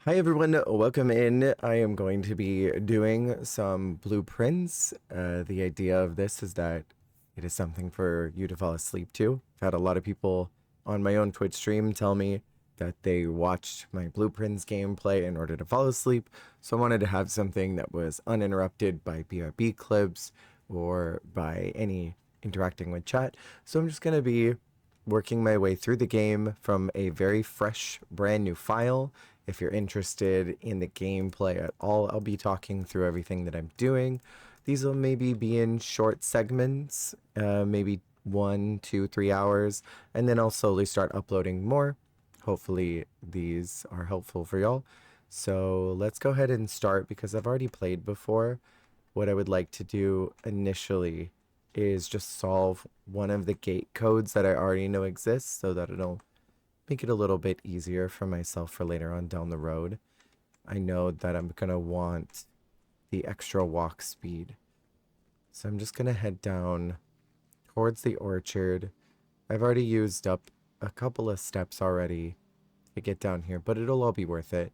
Hi everyone, welcome in. I am going to be doing some blueprints. The idea of this is that it is something for you to fall asleep to. I've had a lot of people on my own Twitch stream tell me that they watched my blueprints gameplay in order to fall asleep, so I wanted to have something that was uninterrupted by BRB clips or by any interacting with chat. So I'm just going to be working my way through the game from a very fresh, brand new file. If you're interested in the gameplay at all, I'll be talking through everything that I'm doing. These will maybe be in short segments, maybe 1, 2, 3 hours, and then I'll slowly start uploading more. Hopefully these are helpful for y'all. So let's go ahead and start because I've already played before. What I would like to do initially is just solve one of the gate codes that I already know exists so that it'll make it a little bit easier for myself for later on down the road. I know that I'm gonna want the extra walk speed. So I'm just gonna head down towards the orchard. I've already used up a couple of steps already to get down here, but it'll all be worth it.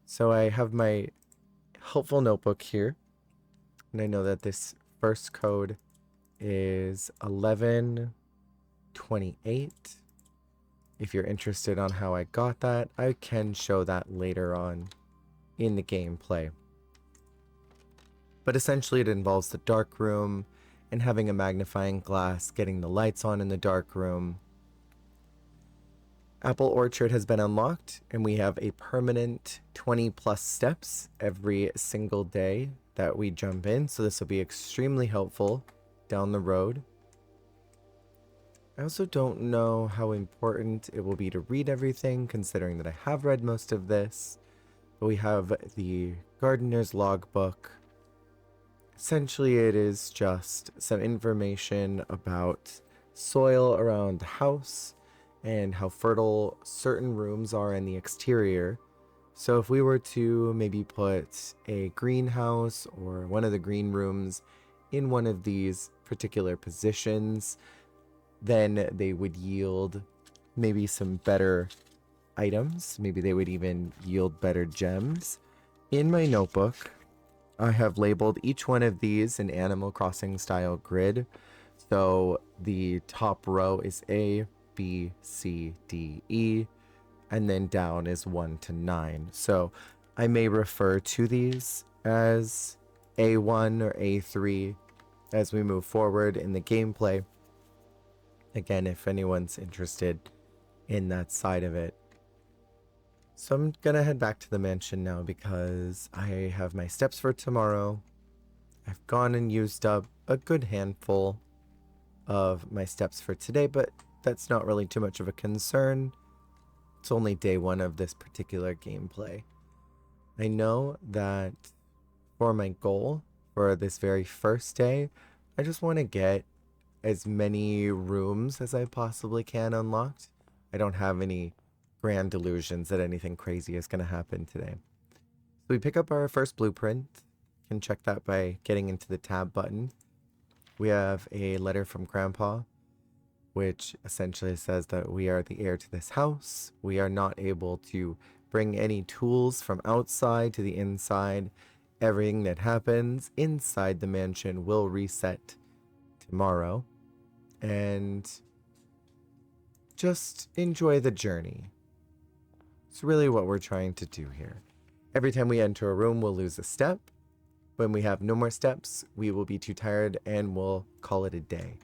So I have my helpful notebook here, and I know that this first code is 1128. If you're interested on how I got that, I can show that later on in the gameplay. But essentially it involves the dark room and having a magnifying glass, getting the lights on in the dark room. Apple Orchard has been unlocked and we have a permanent 20 plus steps every single day that we jump in. So this will be extremely helpful down the road. I also don't know how important it will be to read everything, considering that I have read most of this. But we have the gardener's logbook. Essentially, it is just some information about soil around the house and how fertile certain rooms are in the exterior. So if we were to maybe put a greenhouse or one of the green rooms in one of these particular positions, then they would yield maybe some better items. Maybe they would even yield better gems. In my notebook, I have labeled each one of these an Animal Crossing style grid. So the top row is A, B, C, D, E, and then down is 1 to 9. So I may refer to these as A1 or A3 as we move forward in the gameplay. Again, if anyone's interested in that side of it. So I'm gonna head back to the mansion now because I have my steps for tomorrow. I've gone and used up a good handful of my steps for today, but that's not really too much of a concern. It's only day 1 of this particular gameplay. I know that for my goal for this very first day, I just want to get as many rooms as I possibly can unlocked. I don't have any grand delusions that anything crazy is going to happen today. So we pick up our first blueprint. Can check that by getting into the tab button. We have a letter from Grandpa, which essentially says that we are the heir to this house. We are not able to bring any tools from outside to the inside. Everything that happens inside the mansion will reset tomorrow. And just enjoy the journey. It's really what we're trying to do here. Every time we enter a room, we'll lose a step. When we have no more steps, we will be too tired and we'll call it a day.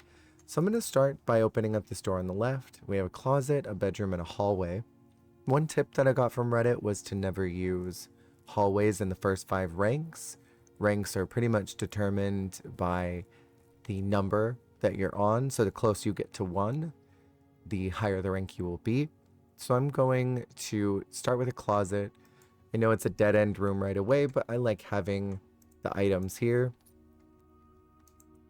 So I'm going to start by opening up this door on the left. We have a closet, a bedroom, and a hallway. One tip that I got from Reddit was to never use hallways in the first 5 ranks. Ranks are pretty much determined by the number that you're on. So the closer you get to 1, the higher the rank you will be. So I'm going to start with a closet. I know it's a dead-end room right away, but I like having the items here.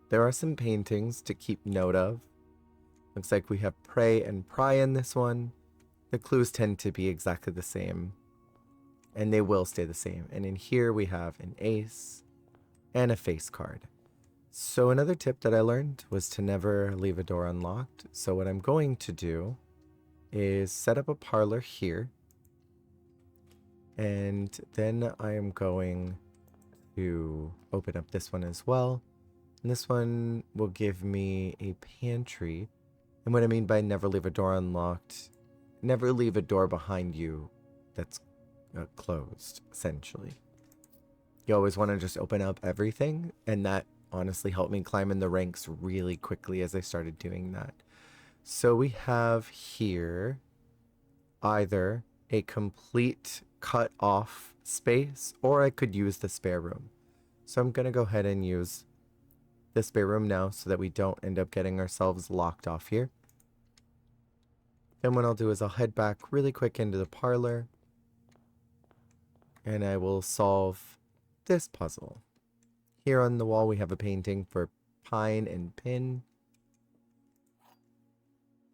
There are some paintings to keep note of. Looks like we have pray and pry in this one. The clues tend to be exactly the same, and they will stay the same. And in here we have an ace and a face card. So another tip that I learned was to never leave a door unlocked. So what I'm going to do is set up a parlor here. And then I am going to open up this one as well. And this one will give me a pantry. And what I mean by never leave a door unlocked, never leave a door behind you that's closed, essentially. You always want to just open up everything, and that honestly helped me climb in the ranks really quickly as I started doing that. So we have here either a complete cut off space, or I could use the spare room. So I'm going to go ahead and use the spare room now so that we don't end up getting ourselves locked off here. Then what I'll do is I'll head back really quick into the parlor, and I will solve this puzzle. Here on the wall we have a painting for Pine and Pin.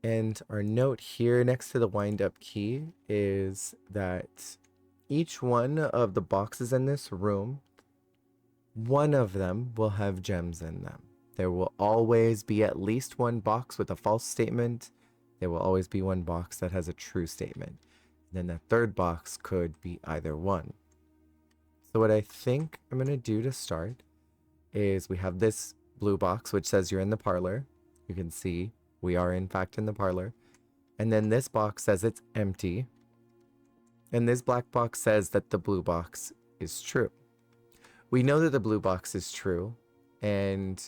And our note here next to the wind-up key is that each one of the boxes in this room, one of them will have gems in them. There will always be at least one box with a false statement. There will always be one box that has a true statement. And then the third box could be either one. So what I think I'm going to do to start is we have this blue box which says you're in the parlor. You can see we are in fact in the parlor. And then this box says it's empty. And this black box says that the blue box is true. We know that the blue box is true, and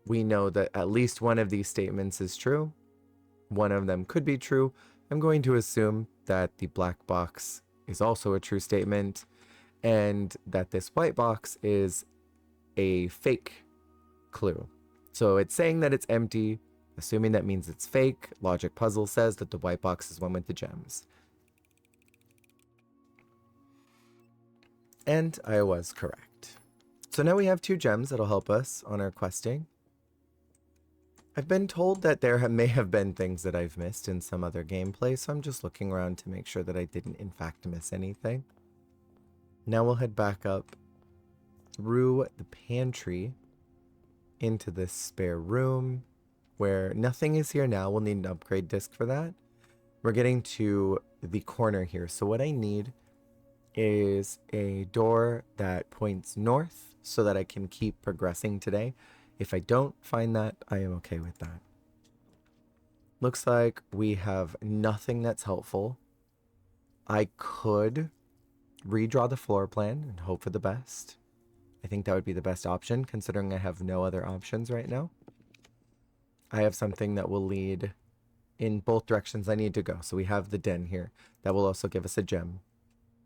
we know that at least one of these statements is true. One of them could be true. I'm going to assume that the black box is also a true statement, and that this white box is a fake clue. So it's saying that it's empty, assuming that means it's fake. Logic puzzle says that the white box is one with the gems. And I was correct. So now we have 2 gems that'll help us on our questing. I've been told that there may have been things that I've missed in some other gameplay, so I'm just looking around to make sure that I didn't in fact miss anything. Now we'll head back up through the pantry into this spare room where nothing is here now. We'll need an upgrade disc for that. We're getting to the corner here. So what I need is a door that points north so that I can keep progressing today. If I don't find that, I am okay with that. Looks like we have nothing that's helpful. I could redraw the floor plan and hope for the best. I think that would be the best option considering I have no other options right now. I have something that will lead in both directions I need to go. So we have the den here. That will also give us a gem,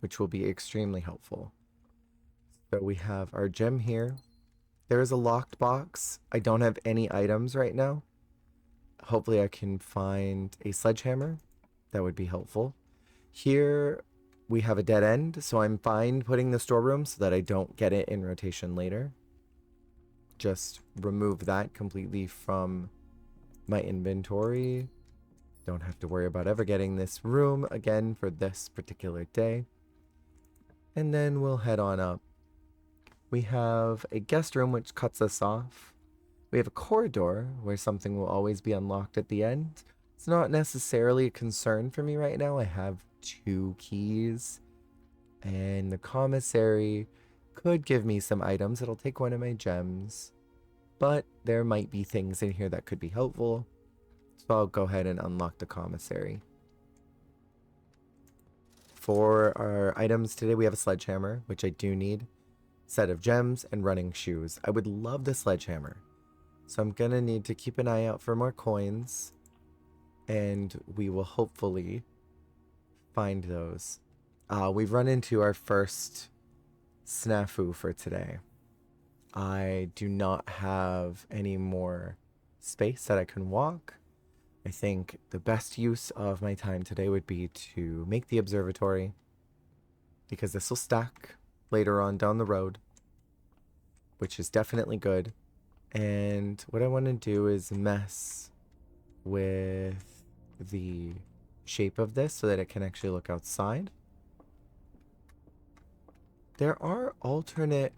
which will be extremely helpful. So we have our gem here. There is a locked box. I don't have any items right now. Hopefully I can find a sledgehammer. That would be helpful. Here we have a dead end, so I'm fine putting the storeroom so that I don't get it in rotation later. Just remove that completely from my inventory. Don't have to worry about ever getting this room again for this particular day. And then we'll head on up. We have a guest room which cuts us off. We have a corridor where something will always be unlocked at the end. It's not necessarily a concern for me right now. I have 2 keys. And the commissary could give me some items. It'll take one of my gems. But there might be things in here that could be helpful. So I'll go ahead and unlock the commissary. For our items today, we have a sledgehammer, which I do need. Set of gems and running shoes. I would love the sledgehammer. So I'm gonna need to keep an eye out for more coins. And we will hopefully find those. We've run into our first snafu for today. I do not have any more space that I can walk. I think the best use of my time today would be to make the observatory, because this will stack later on down the road, which is definitely good. And what I want to do is mess with the shape of this so that it can actually look outside. There are alternate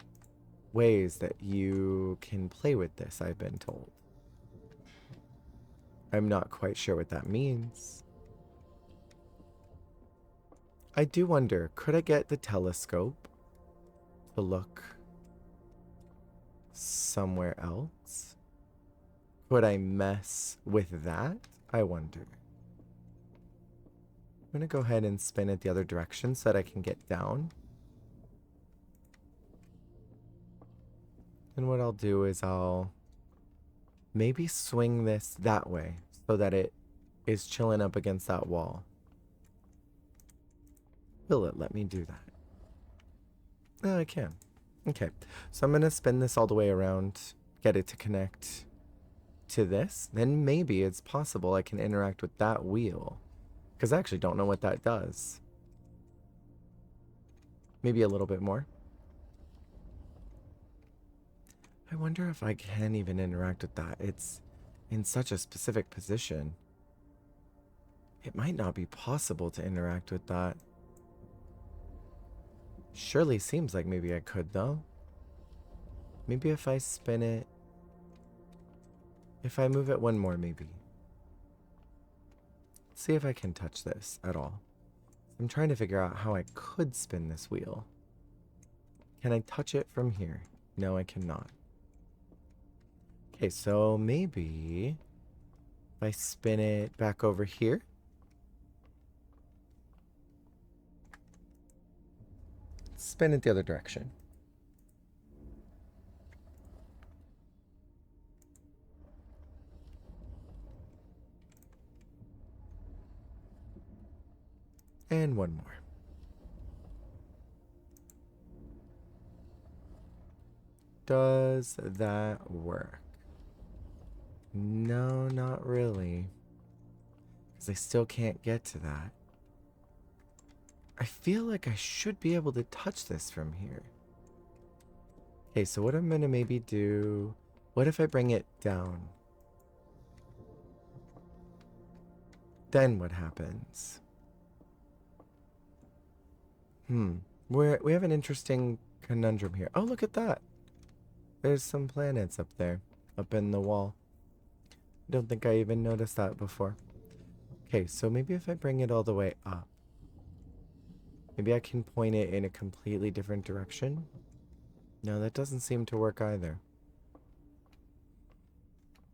ways that you can play with this, I've been told. I'm not quite sure what that means. I do wonder, could I get the telescope to look somewhere else? Could I mess with that? I wonder. I'm going to go ahead and spin it the other direction so that I can get down. And what I'll do is I'll maybe swing this that way so that it is chilling up against that wall. Will it let me do that? No, I can. Okay, so I'm going to spin this all the way around, get it to connect to this. Then maybe it's possible I can interact with that wheel, because I actually don't know what that does. Maybe a little bit more. I wonder if I can even interact with that. It's in such a specific position. It might not be possible to interact with that. Surely seems like maybe I could, though. Maybe if I spin it... If I move it one more, maybe. Let's see if I can touch this at all. I'm trying to figure out how I could spin this wheel. Can I touch it from here? No, I cannot. Okay, so maybe if I spin it back over here. Spin it the other direction. And one more. Does that work? No, not really. Because I still can't get to that. I feel like I should be able to touch this from here. Okay, so what I'm going to maybe do... What if I bring it down? Then what happens? We have an interesting conundrum here. Oh, look at that. There's some planets up there, up in the wall. Don't think I even noticed that before. Okay, so maybe if I bring it all the way up. Maybe I can point it in a completely different direction. No, that doesn't seem to work either.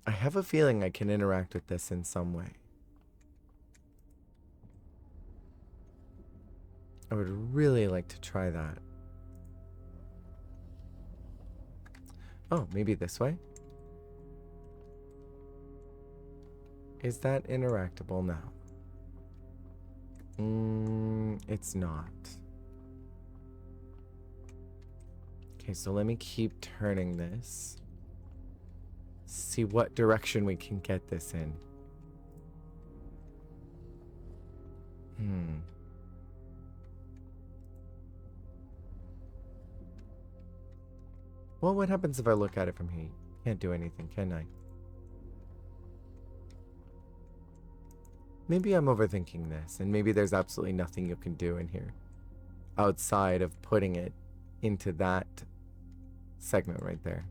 I have a feeling I can interact with this in some way. I would really like to try that. Oh, maybe this way? Is that interactable now? It's not. Okay, so let me keep turning this. See what direction we can get this in. Well, what happens if I look at it from here? Can't do anything, can I? Maybe I'm overthinking this, and maybe there's absolutely nothing you can do in here outside of putting it into that segment right there.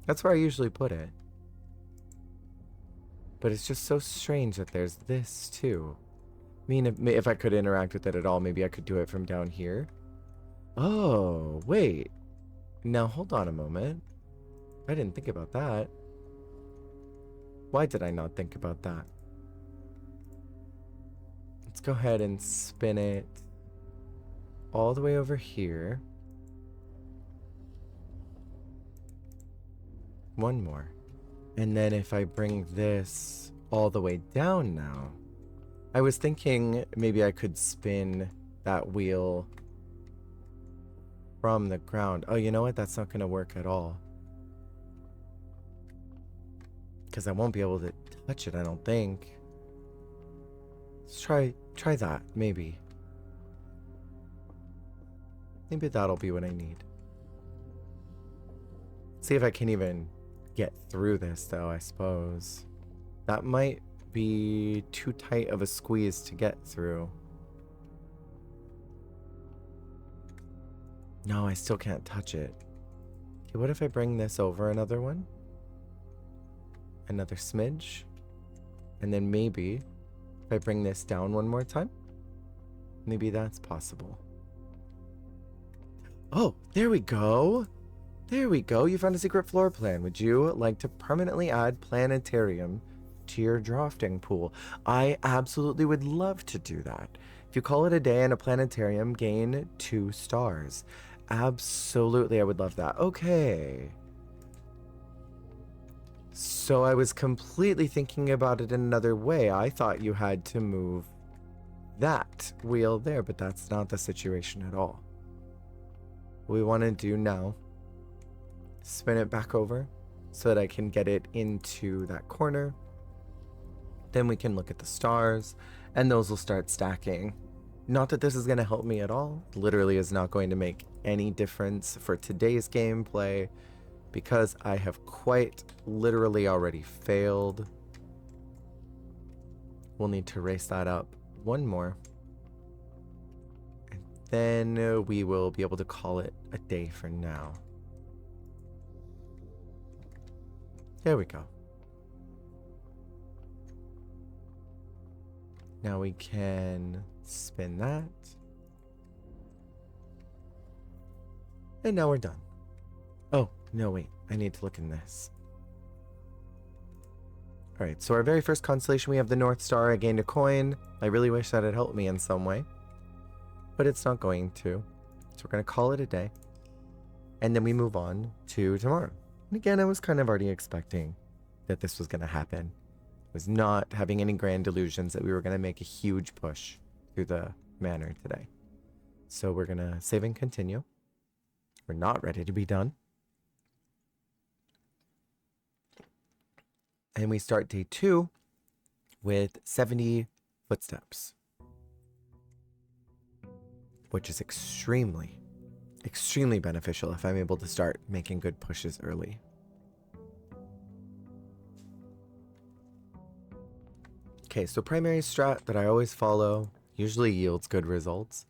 That's where I usually put it. But it's just so strange that there's this too. I mean, if I could interact with it at all, maybe I could do it from down here. Oh, wait. Now hold on a moment. I didn't think about that. Why did I not think about that? Let's go ahead and spin it all the way over here. One more. And then if I bring this all the way down now, I was thinking maybe I could spin that wheel from the ground. Oh, you know what? That's not going to work at all. Because I won't be able to touch it, I don't think. Let's try that, maybe. Maybe that'll be what I need. See if I can even get through this, though, I suppose. That might be too tight of a squeeze to get through. No, I still can't touch it. Okay, what if I bring this over another one? Another smidge? And then maybe if I bring this down one more time? Maybe that's possible. Oh, there we go. There we go. You found a secret floor plan. Would you like to permanently add planetarium to your drafting pool? I absolutely would love to do that. If you call it a day and a planetarium, gain 2 stars. Absolutely, I would love that. Okay. So I was completely thinking about it in another way. I thought you had to move that wheel there, but that's not the situation at all. What we want to do now, spin it back over so that I can get it into that corner. Then we can look at the stars, and those will start stacking. Not that this is going to help me at all. It literally is not going to make any difference for today's gameplay because I have quite literally already failed. We'll need to race that up one more. And then we will be able to call it a day for now. There we go. Now we can spin that. And now we're done. Oh, no, wait. I need to look in this. Alright, so our very first constellation, we have the North Star. I gained a coin. I really wish that had helped me in some way. But it's not going to. So we're going to call it a day. And then we move on to tomorrow. And again, I was kind of already expecting that this was going to happen. I was not having any grand illusions that we were going to make a huge push through the manor today. So we're going to save and continue. We're not ready to be done. And we start day 2 with 70 footsteps, which is extremely beneficial if I'm able to start making good pushes early. Okay, so primary strat that I always follow usually yields good results.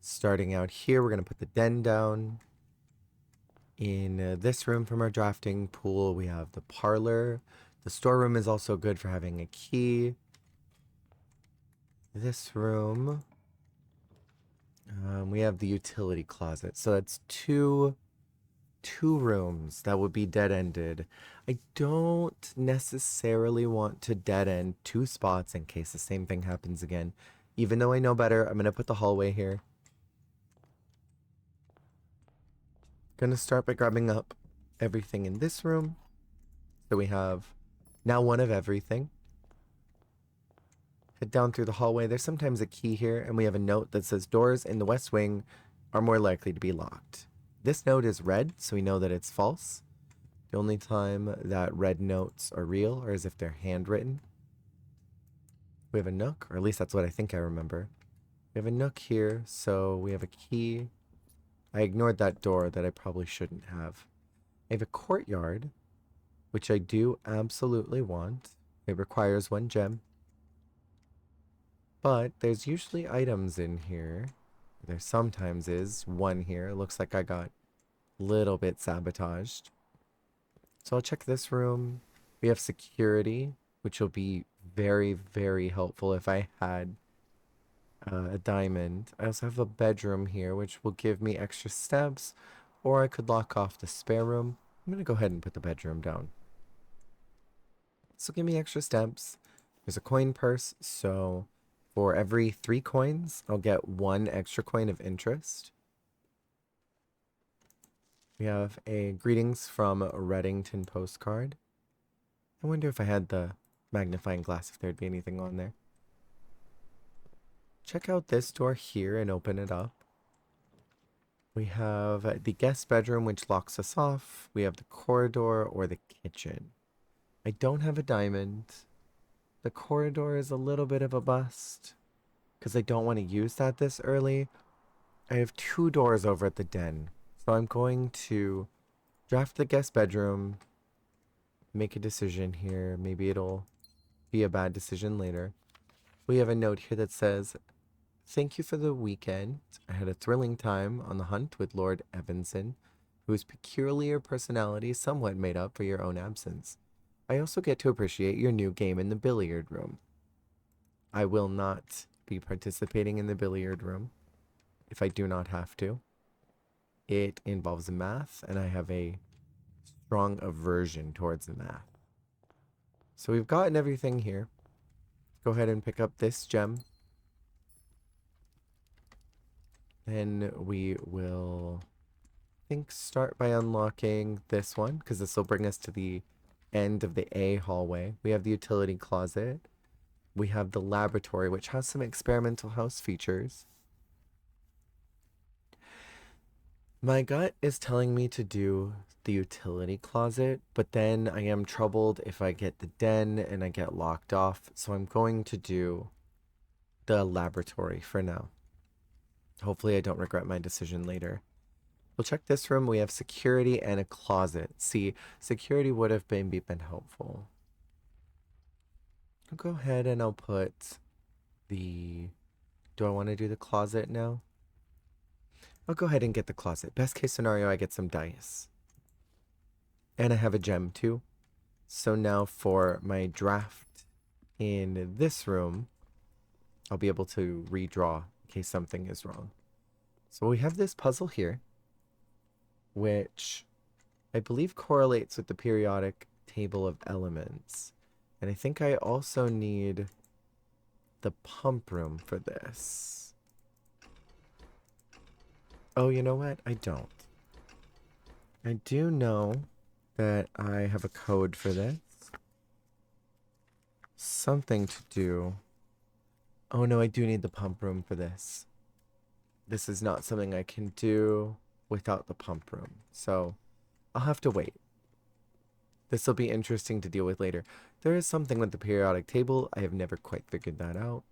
Starting out here, we're going to put the den down. In this room from our drafting pool, we have the parlor. The storeroom is also good for having a key. This room, we have the utility closet. So that's two rooms that would be dead-ended. I don't necessarily want to dead-end 2 spots in case the same thing happens again. Even though I know better, I'm going to put the hallway here. Gonna start by grabbing up everything in this room. So we have now one of everything. Head down through the hallway. There's sometimes a key here, and we have a note that says doors in the west wing are more likely to be locked. This note is red, so we know that it's false. The only time that red notes are real are as if they're handwritten. We have a nook, or at least that's what I think I remember. We have a nook here, so we have a key. I ignored that door that I probably shouldn't have. I have a courtyard, which I do absolutely want. It requires 1 gem. But there's usually items in here. There sometimes is 1 here. It looks like I got a little bit sabotaged. So I'll check this room. We have security, which will be very, very helpful if I had a diamond. I also have a bedroom here, which will give me extra steps, or I could lock off the spare room. I'm going to go ahead and put the bedroom down. So give me extra steps. There's a coin purse, so for every 3 coins, I'll get 1 extra coin of interest. We have a greetings from Reddington postcard. I wonder if I had the magnifying glass, if there'd be anything on there. Check out this door here and open it up. We have the guest bedroom, which locks us off. We have the corridor or the kitchen. I don't have a diamond. The corridor is a little bit of a bust because I don't want to use that this early. I have 2 doors over at the den. So I'm going to draft the guest bedroom, make a decision here. Maybe it'll be a bad decision later. We have a note here that says, "Thank you for the weekend. I had a thrilling time on the hunt with Lord Evanson, whose peculiar personality somewhat made up for your own absence. I also get to appreciate your new game in the billiard room. I will not be participating in the billiard room if I do not have to. It involves math, and I have a strong aversion towards math. So we've gotten everything here. Go ahead and pick up this gem. Then we will, I think, start by unlocking this one, because this will bring us to the end of the A hallway. We have the utility closet. We have the laboratory, which has some experimental house features. My gut is telling me to do the utility closet, but then I am troubled if I get the den and I get locked off, so I'm going to do the laboratory for now. Hopefully I don't regret my decision later. We'll check this room. We have security and a closet. See, security would have been helpful. I'll go ahead and I'll put the... Do I want to do the closet now? I'll go ahead and get the closet. Best case scenario, I get some dice. And I have a gem too. So now for my draft in this room, I'll be able to redraw in case something is wrong. So we have this puzzle here, which I believe correlates with the periodic table of elements. And I think I also need the pump room for this. Oh, you know what? I don't. I do know that I have a code for this. Something to do. Oh no, I do need the pump room for this. This is not something I can do without the pump room. So I'll have to wait. This will be interesting to deal with later. There is something with the periodic table. I have never quite figured that out.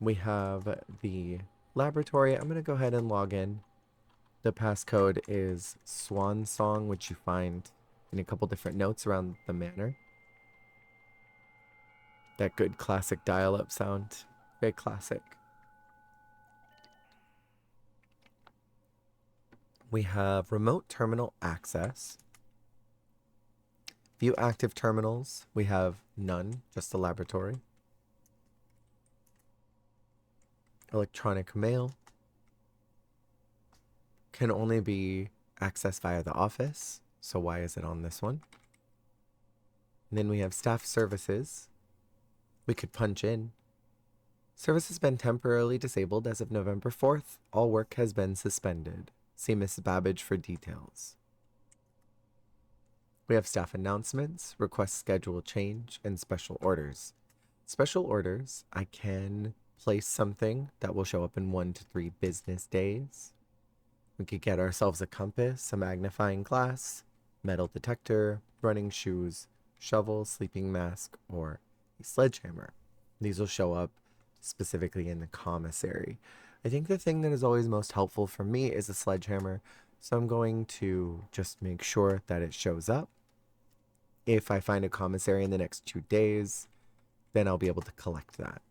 We have the laboratory. I'm going to go ahead and log in. The passcode is Swan Song, which you find in a couple different notes around the manor. That good classic dial-up sound. Very classic. We have remote terminal access. View active terminals. We have none, just the laboratory. Electronic mail can only be accessed via the office. So why is it on this one? And then we have staff services. We could punch in. Service has been temporarily disabled as of November 4th. All work has been suspended. See Miss Babbage for details. We have staff announcements, request schedule change, and special orders. Special orders, I can place something that will show up in 1 to 3 business days. We could get ourselves a compass, a magnifying glass, metal detector, running shoes, shovel, sleeping mask, or a sledgehammer. These will show up specifically in the commissary. I think the thing that is always most helpful for me is a sledgehammer, so I'm going to just make sure that it shows up. If I find a commissary in the next 2 days, then I'll be able to collect that.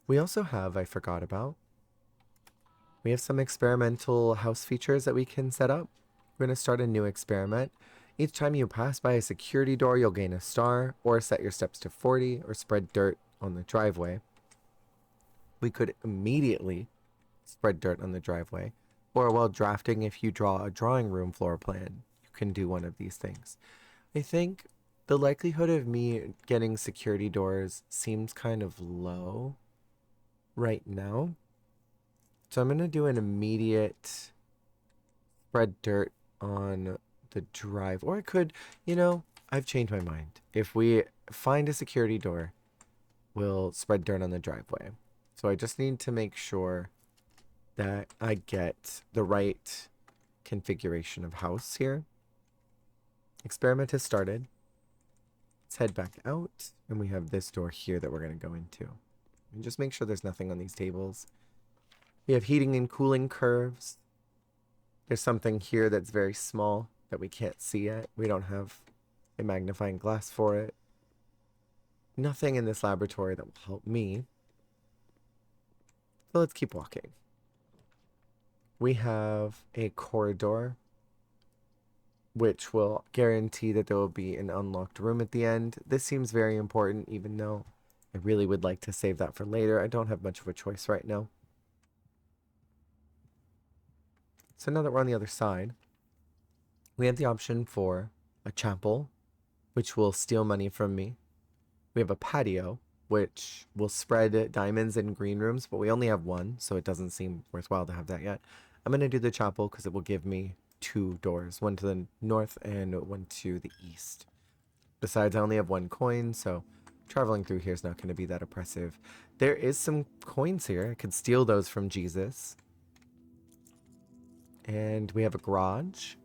We also have, I forgot about, we have some experimental house features that we can set up. We're going to start a new experiment. Each time you pass by a security door, you'll gain a star, or set your steps to 40, or spread dirt on the driveway. We could immediately spread dirt on the driveway, or while drafting, if you draw a drawing room floor plan, you can do one of these things. I think the likelihood of me getting security doors seems kind of low right now. So I'm going to do an immediate spread dirt on the drive. Or I could, I've changed my mind. If we find a security door, we'll spread dirt on the driveway. So I just need to make sure that I get the right configuration of house here. Experiment has started. Let's head back out, and we have this door here that we're going to go into. And just make sure there's nothing on these tables. We have heating and cooling curves. There's something here that's very small that we can't see yet. We don't have a magnifying glass for it. Nothing in this laboratory that will help me. So let's keep walking. We have a corridor, which will guarantee that there will be an unlocked room at the end. This seems very important, even though I really would like to save that for later. I don't have much of a choice right now. So now that we're on the other side, we have the option for a chapel, which will steal money from me. We have a patio, which will spread diamonds in green rooms, but we only have one, so it doesn't seem worthwhile to have that yet. I'm going to do the chapel because it will give me 2 doors, one to the north and one to the east. Besides, I only have 1 coin, so traveling through here is not going to be that oppressive. There is some coins here. I could steal those from Jesus. And we have a garage,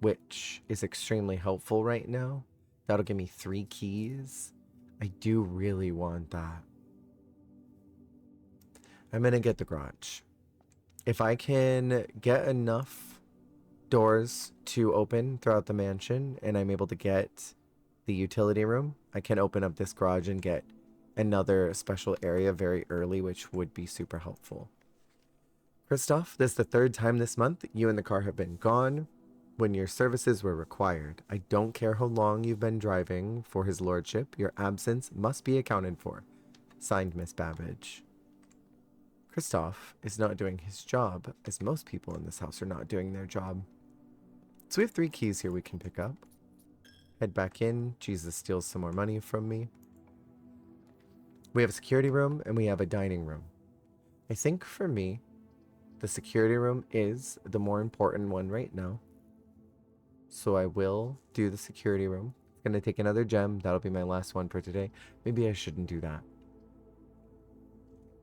which is extremely helpful right now. That'll give me 3 keys. I do really want that. I'm going to get the garage. If I can get enough doors to open throughout the mansion and I'm able to get the utility room, I can open up this garage and get another special area very early, which would be super helpful. Christoph, this is the 3rd time this month you and the car have been gone when your services were required. I don't care how long you've been driving for his lordship. Your absence must be accounted for. Signed, Miss Babbage. Christoph is not doing his job, as most people in this house are not doing their job. So we have 3 keys here we can pick up. Head back in. Jesus steals some more money from me. We have a security room and we have a dining room. I think for me, the security room is the more important one right now. So I will do the security room. It's going to take another gem. That'll be my last one for today. Maybe I shouldn't do that.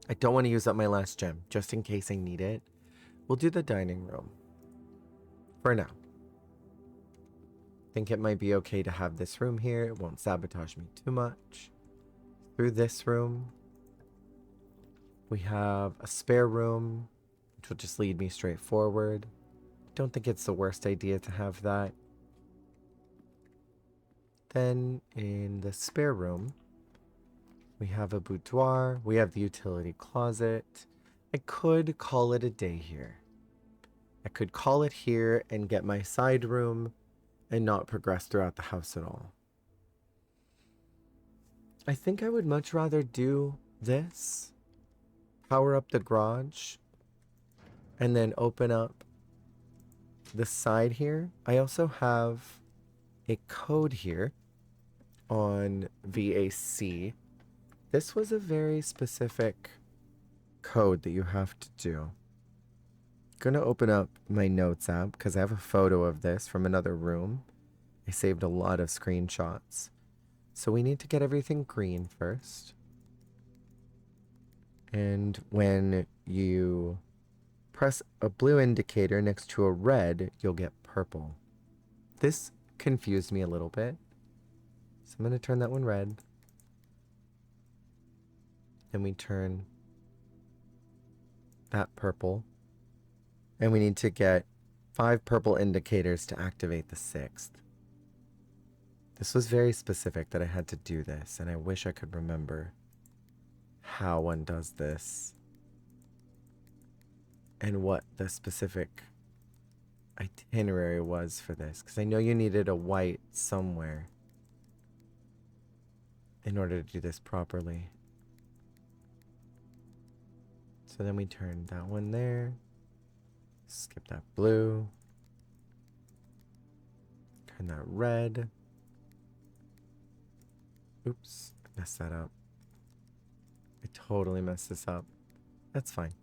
I don't want to use up my last gem, just in case I need it. We'll do the dining room. For now. Think it might be okay to have this room here. It won't sabotage me too much. Through this room, we have a spare room, which will just lead me straight forward. Don't think it's the worst idea to have that. Then in the spare room, we have a boudoir. We have the utility closet. I could call it a day here. I could call it here and get my side room and not progress throughout the house at all. I think I would much rather do this. Power up the garage. And then open up the side here. I also have a code here on VAC. This was a very specific code that you have to do. I'm gonna open up my notes app because I have a photo of this from another room. I saved a lot of screenshots. So we need to get everything green first. And when you press a blue indicator next to a red, you'll get purple. This confused me a little bit. So I'm going to turn that one red. Then we turn that purple. And we need to get 5 purple indicators to activate the 6th. This was very specific that I had to do this, and I wish I could remember how one does this and what the specific itinerary was for this, because I know you needed a white somewhere in order to do this properly. So then we turn that one there, skip that blue, turn that red. Oops, I messed that up. I totally messed this up. That's fine.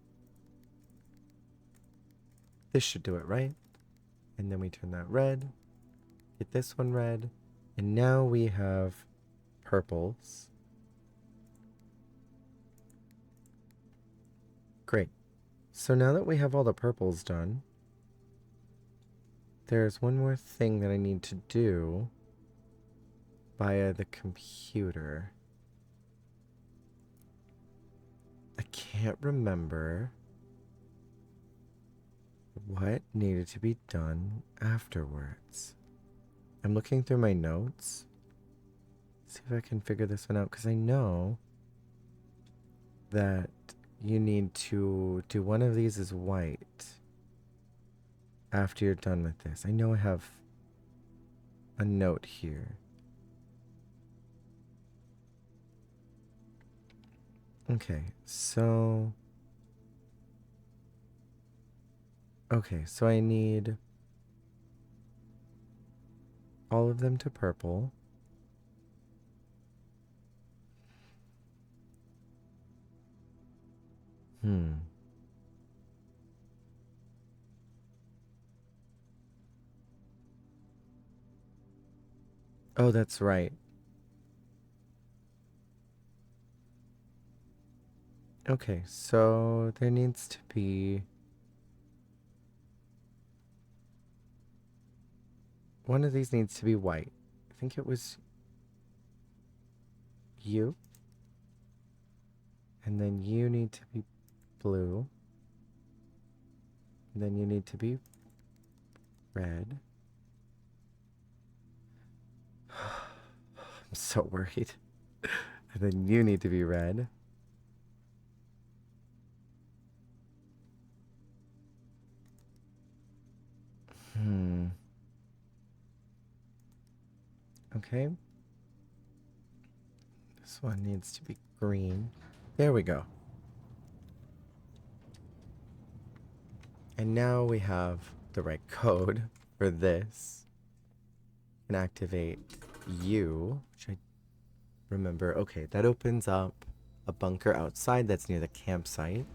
This should do it, right? And then we turn that red. Get this one red. And now we have purples. Great. So now that we have all the purples done, there's one more thing that I need to do via the computer. I can't remember what needed to be done afterwards. I'm looking through my notes. See if I can figure this one out, because I know that you need to do one of these as white after you're done with this. I know I have a note here. Okay, so... Okay, so I need all of them to purple. Hmm. Oh, that's right. Okay, so there needs to be... One of these needs to be white. I think it was you. And then you need to be blue. And then you need to be red. I'm so worried. And then you need to be red. Hmm. Okay. This one needs to be green. There we go. And now we have the right code for this. And activate you, which I remember. Okay, that opens up a bunker outside that's near the campsite.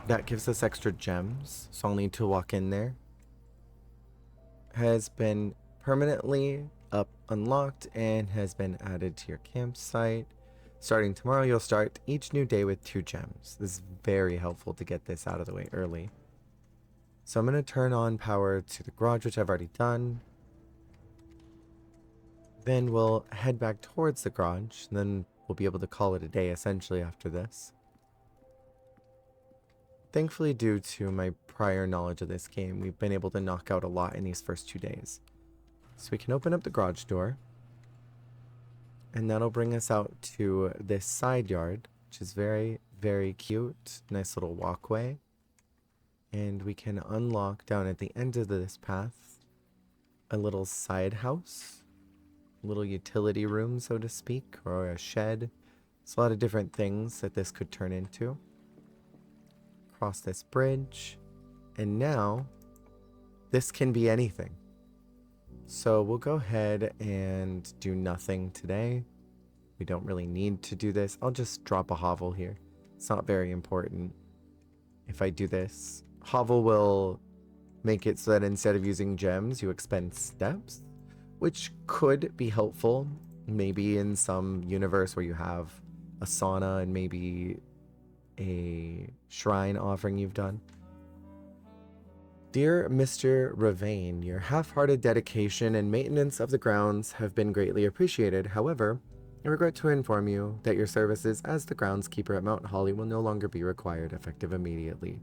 That gives us extra gems, so I'll need to walk in there. Has been permanently unlocked and has been added to your campsite. Starting tomorrow, you'll start each new day with 2 gems. This is very helpful to get this out of the way early. So I'm going to turn on power to the garage, which I've already done. Then we'll head back towards the garage, and then we'll be able to call it a day essentially after this. Thankfully, due to my prior knowledge of this game, we've been able to knock out a lot in these first 2 days. So we can open up the garage door. And that'll bring us out to this side yard, which is very, very cute. Nice little walkway. And we can unlock down at the end of this path a little side house. A little utility room, so to speak, or a shed. There's a lot of different things that this could turn into. Cross this bridge. And now, this can be anything. So we'll go ahead and do nothing today. We don't really need to do this. I'll just drop a hovel here. It's not very important. If I do this, hovel will make it so that instead of using gems, you expend steps, which could be helpful. Maybe in some universe where you have a sauna and maybe a shrine offering you've done. Dear Mr. Ravane, your half-hearted dedication and maintenance of the grounds have been greatly appreciated. However, I regret to inform you that your services as the groundskeeper at Mount Holly will no longer be required, effective immediately.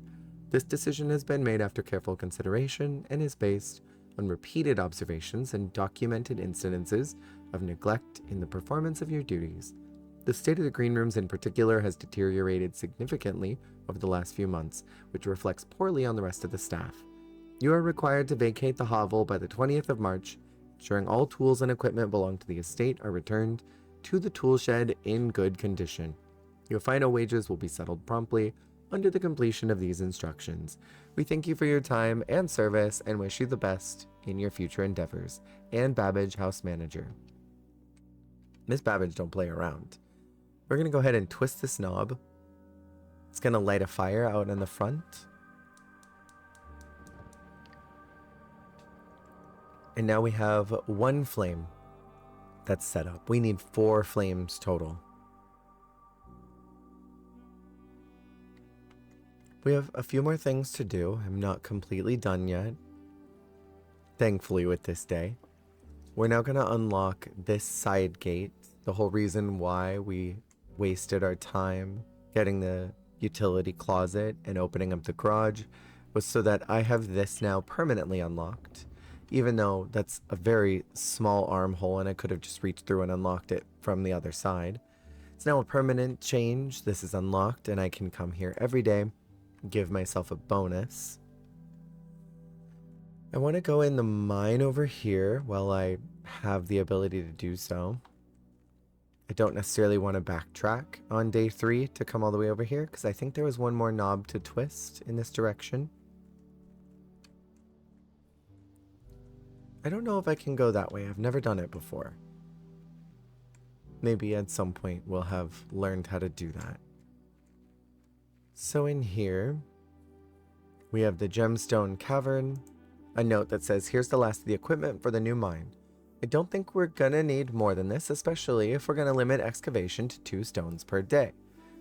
This decision has been made after careful consideration and is based on repeated observations and documented incidences of neglect in the performance of your duties. The state of the green rooms in particular has deteriorated significantly over the last few months, which reflects poorly on the rest of the staff. You are required to vacate the hovel by the 20th of March, ensuring all tools and equipment belonging to the estate are returned to the tool shed in good condition. Your final wages will be settled promptly under the completion of these instructions. We thank you for your time and service and wish you the best in your future endeavors. Anne Babbage, House Manager. Miss Babbage don't play around. We're going to go ahead and twist this knob. It's going to light a fire out in the front. And now we have 1 flame that's set up. We need 4 flames total. We have a few more things to do. I'm not completely done yet. Thankfully with this day. We're now going to unlock this side gate. The whole reason why we wasted our time getting the utility closet and opening up the garage was so that I have this now permanently unlocked. Even though that's a very small armhole and I could have just reached through and unlocked it from the other side. It's now a permanent change. This is unlocked and I can come here every day, give myself a bonus. I want to go in the mine over here while I have the ability to do so. I don't necessarily want to backtrack on day 3 to come all the way over here, because I think there was one more knob to twist in this direction. I don't know if I can go that way. I've never done it before. Maybe at some point we'll have learned how to do that. So in here, we have the gemstone cavern, a note that says, here's the last of the equipment for the new mine. I don't think we're gonna need more than this, especially if we're gonna limit excavation to 2 stones per day.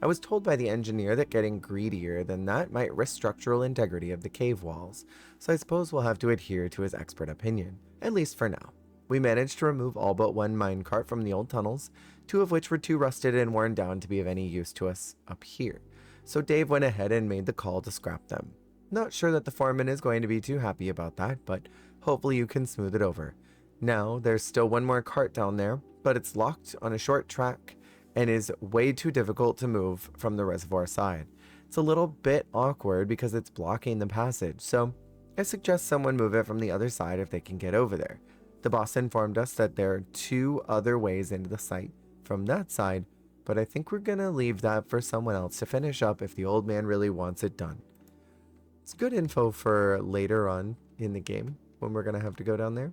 I was told by the engineer that getting greedier than that might risk structural integrity of the cave walls, so I suppose we'll have to adhere to his expert opinion, at least for now. We managed to remove all but 1 minecart from the old tunnels, 2 of which were too rusted and worn down to be of any use to us up here, so Dave went ahead and made the call to scrap them. Not sure that the foreman is going to be too happy about that, but hopefully you can smooth it over. Now, there's still 1 more cart down there, but it's locked on a short track and is way too difficult to move from the reservoir side. It's a little bit awkward because it's blocking the passage, so I suggest someone move it from the other side if they can get over there. The boss informed us that there are 2 other ways into the site from that side, but I think we're gonna leave that for someone else to finish up if the old man really wants it done. It's good info for later on in the game when we're gonna have to go down there.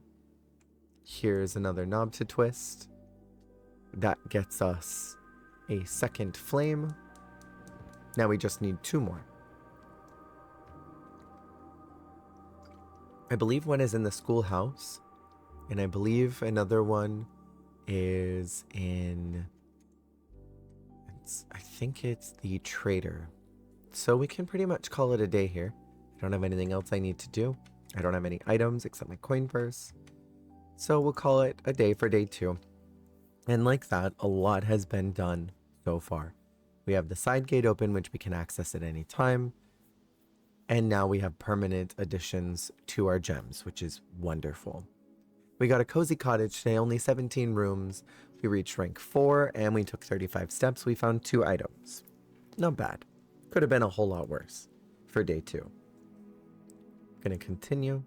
Here's another knob to twist. That gets us a second flame. Now we just need 2 more. I believe one is in the schoolhouse, and I believe another one is in... I think it's the trader. So we can pretty much call it a day here. I don't have anything else I need to do. I don't have any items except my coin purse. So we'll call it a day for day 2. And like that, a lot has been done so far. We have the side gate open, which we can access at any time. And now we have permanent additions to our gems, which is wonderful. We got a cozy cottage today, only 17 rooms. We reached rank 4 and we took 35 steps. We found 2 items. Not bad. Could have been a whole lot worse for day 2. Gonna continue.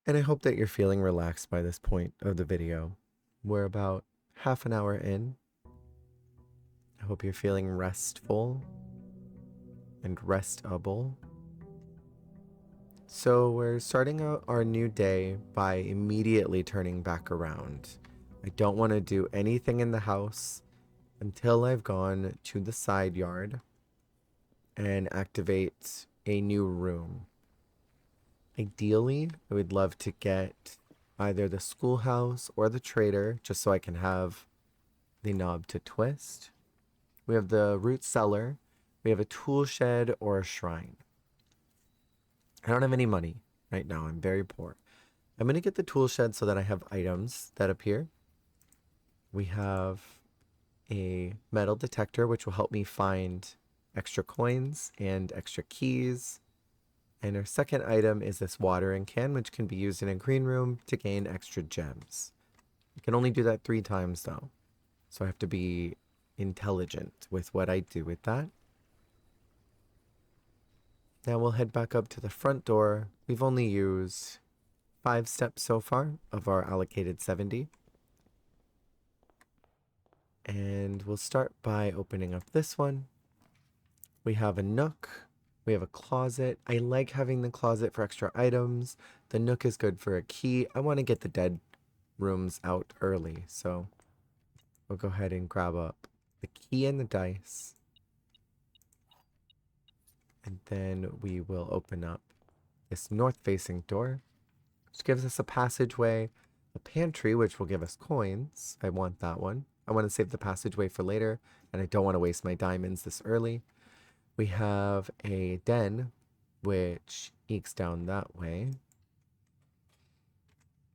And I hope that you're feeling relaxed by this point of the video. We're about half an hour in. I hope you're feeling restful and restable. So we're starting out our new day by immediately turning back around. I don't want to do anything in the house until I've gone to the side yard and activate a new room. Ideally, I would love to get either the schoolhouse or the trader, just so I can have the knob to twist. We have the root cellar. We have a tool shed or a shrine. I don't have any money right now. I'm very poor. I'm going to get the tool shed so that I have items that appear. We have a metal detector, which will help me find extra coins and extra keys. And our second item is this watering can, which can be used in a green room to gain extra gems. I can only do that 3 times though. So I have to be intelligent with what I do with that. Now we'll head back up to the front door. We've only used 5 steps so far of our allocated 70. And we'll start by opening up this one. We have a nook. We have a closet. I like having the closet for extra items. The nook is good for a key. I want to get the dead rooms out early, so we'll go ahead and grab up the key and the dice. And then we will open up this north-facing door, which gives us a passageway, a pantry, which will give us coins. I want that one. I want to save the passageway for later, and I don't want to waste my diamonds this early. We have a den, which ekes down that way.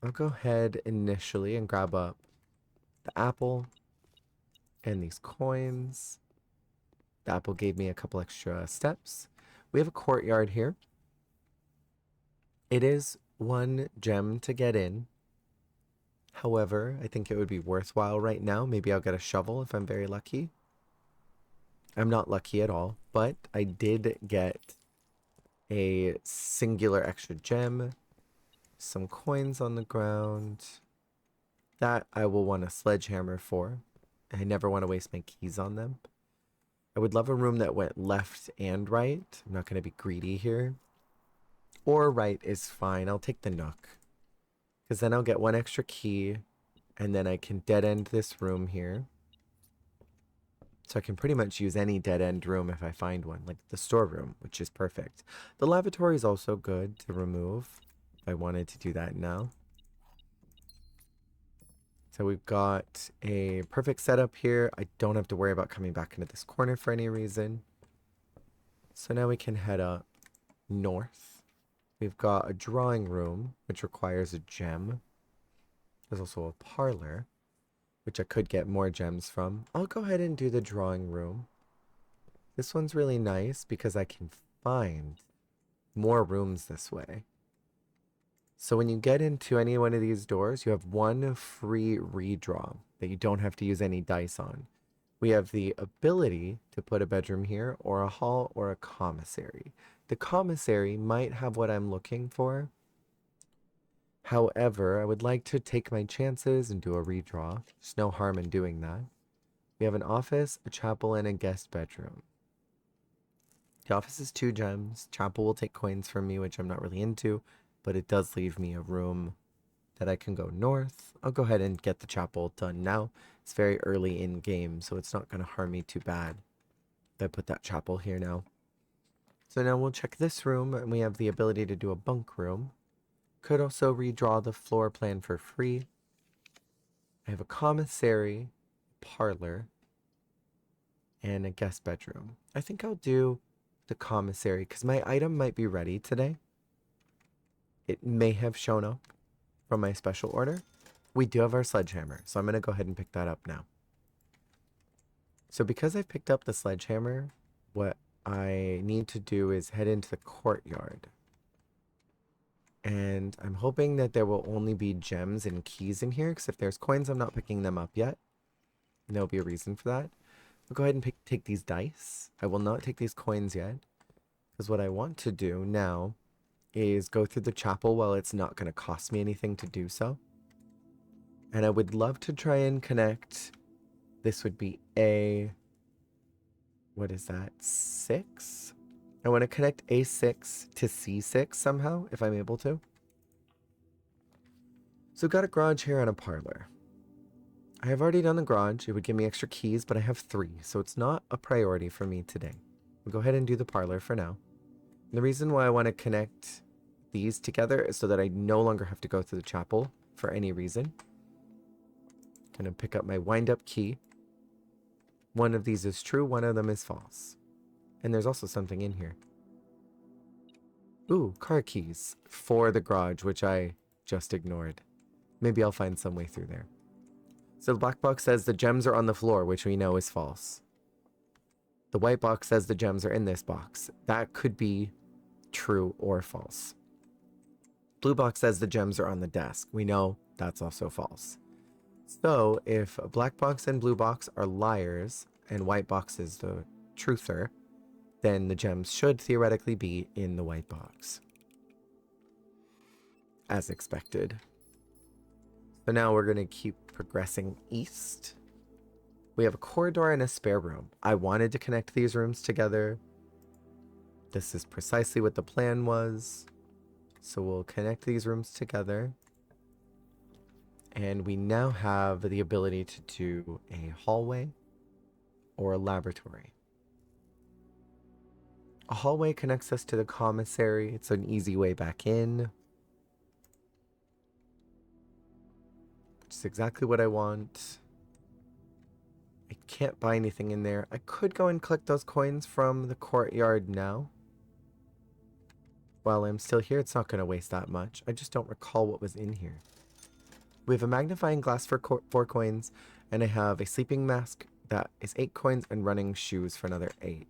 I'll go ahead initially and grab up the apple and these coins. The apple gave me a couple extra steps. We have a courtyard here. It is 1 gem to get in. However, I think it would be worthwhile right now. Maybe I'll get a shovel if I'm very lucky. I'm not lucky at all, but I did get a singular extra gem. Some coins on the ground. That I will want a sledgehammer for. I never want to waste my keys on them. I would love a room that went left and right. I'm not going to be greedy here. Or right is fine. I'll take the nook. Because then I'll get one extra key. And then I can dead end this room here. So I can pretty much use any dead end room if I find one. Like the storeroom, which is perfect. The lavatory is also good to remove. If I wanted to do that now. So we've got a perfect setup here. I don't have to worry about coming back into this corner for any reason. So now we can head up north. We've got a drawing room, which requires a gem. There's also a parlor, which I could get more gems from. I'll go ahead and do the drawing room. This one's really nice because I can find more rooms this way. So when you get into any one of these doors, you have one free redraw that you don't have to use any dice on. We have the ability to put a bedroom here, or a hall, or a commissary. The commissary might have what I'm looking for. However, I would like to take my chances and do a redraw. There's no harm in doing that. We have an office, a chapel, and a guest bedroom. The office is 2 gems. Chapel will take coins from me, which I'm not really into, but it does leave me a room that I can go north. I'll go ahead and get the chapel done now. It's very early in game, so it's not going to harm me too bad if I put that chapel here now. So now we'll check this room, and we have the ability to do a bunk room. Could also redraw the floor plan for free. I have a commissary, parlor, and a guest bedroom. I think I'll do the commissary because my item might be ready today. It may have shown up from my special order. We do have our sledgehammer, so I'm going to go ahead and pick that up now. So because I've picked up the sledgehammer, what I need to do is head into the courtyard. And I'm hoping that there will only be gems and keys in here, because if there's coins, I'm not picking them up yet. And there'll be a reason for that. I'll go ahead and take these dice. I will not take these coins yet, because what I want to do now is go through the chapel while it's not going to cost me anything to do so. And I would love to try and connect. This would be a... what is that? 6? I want to connect A6 to C6 somehow, if I'm able to. So I've got a garage here and a parlor. I have already done the garage. It would give me extra keys, but I have 3, so it's not a priority for me today. We'll go ahead and do the parlor for now. And the reason why I want to connect these together is so that I no longer have to go through the chapel for any reason. I'm going to pick up my wind-up key. One of these is true, one of them is false. And there's also something in here. Ooh, car keys for the garage, which I just ignored. Maybe I'll find some way through there. So the black box says the gems are on the floor, which we know is false. The white box says the gems are in this box. That could be true or false. Blue box says the gems are on the desk. We know that's also false. So if black box and blue box are liars and white box is the truther, then the gems should theoretically be in the white box. As expected. So now we're going to keep progressing east. We have a corridor and a spare room. I wanted to connect these rooms together. This is precisely what the plan was. So we'll connect these rooms together. And we now have the ability to do a hallway or a laboratory. A hallway connects us to the commissary. It's an easy way back in. Which is exactly what I want. I can't buy anything in there. I could go and collect those coins from the courtyard now. While I'm still here, it's not going to waste that much. I just don't recall what was in here. We have a magnifying glass for 4 coins, and I have a sleeping mask that is 8 coins and running shoes for another 8.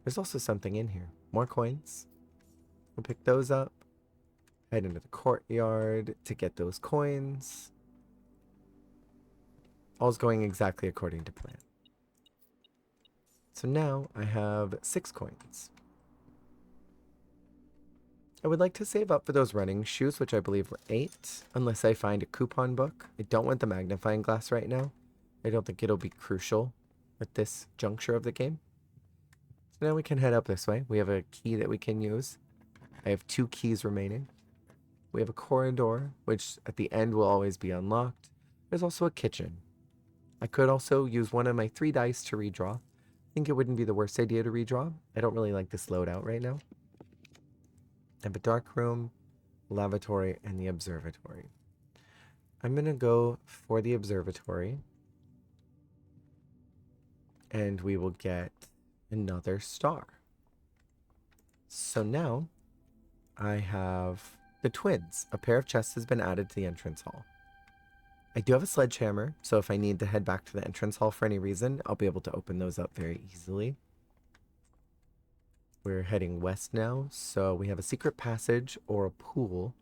There's also something in here. More coins. We'll pick those up. Head into the courtyard to get those coins. All's going exactly according to plan. So now I have 6 coins. I would like to save up for those running shoes, which I believe were 8, unless I find a coupon book. I don't want the magnifying glass right now. I don't think it'll be crucial at this juncture of the game. So now we can head up this way. We have a key that we can use. I have 2 keys remaining. We have a corridor, which at the end will always be unlocked. There's also a kitchen. I could also use one of my 3 dice to redraw. I think it wouldn't be the worst idea to redraw. I don't really like this loadout right now. I have a dark room, lavatory, and the observatory. I'm going to go for the observatory. And we will get another star. So now I have the twins. A pair of chests has been added to the entrance hall. I do have a sledgehammer, so if I need to head back to the entrance hall for any reason, I'll be able to open those up very easily. We're heading west now, so we have a secret passage or a pool.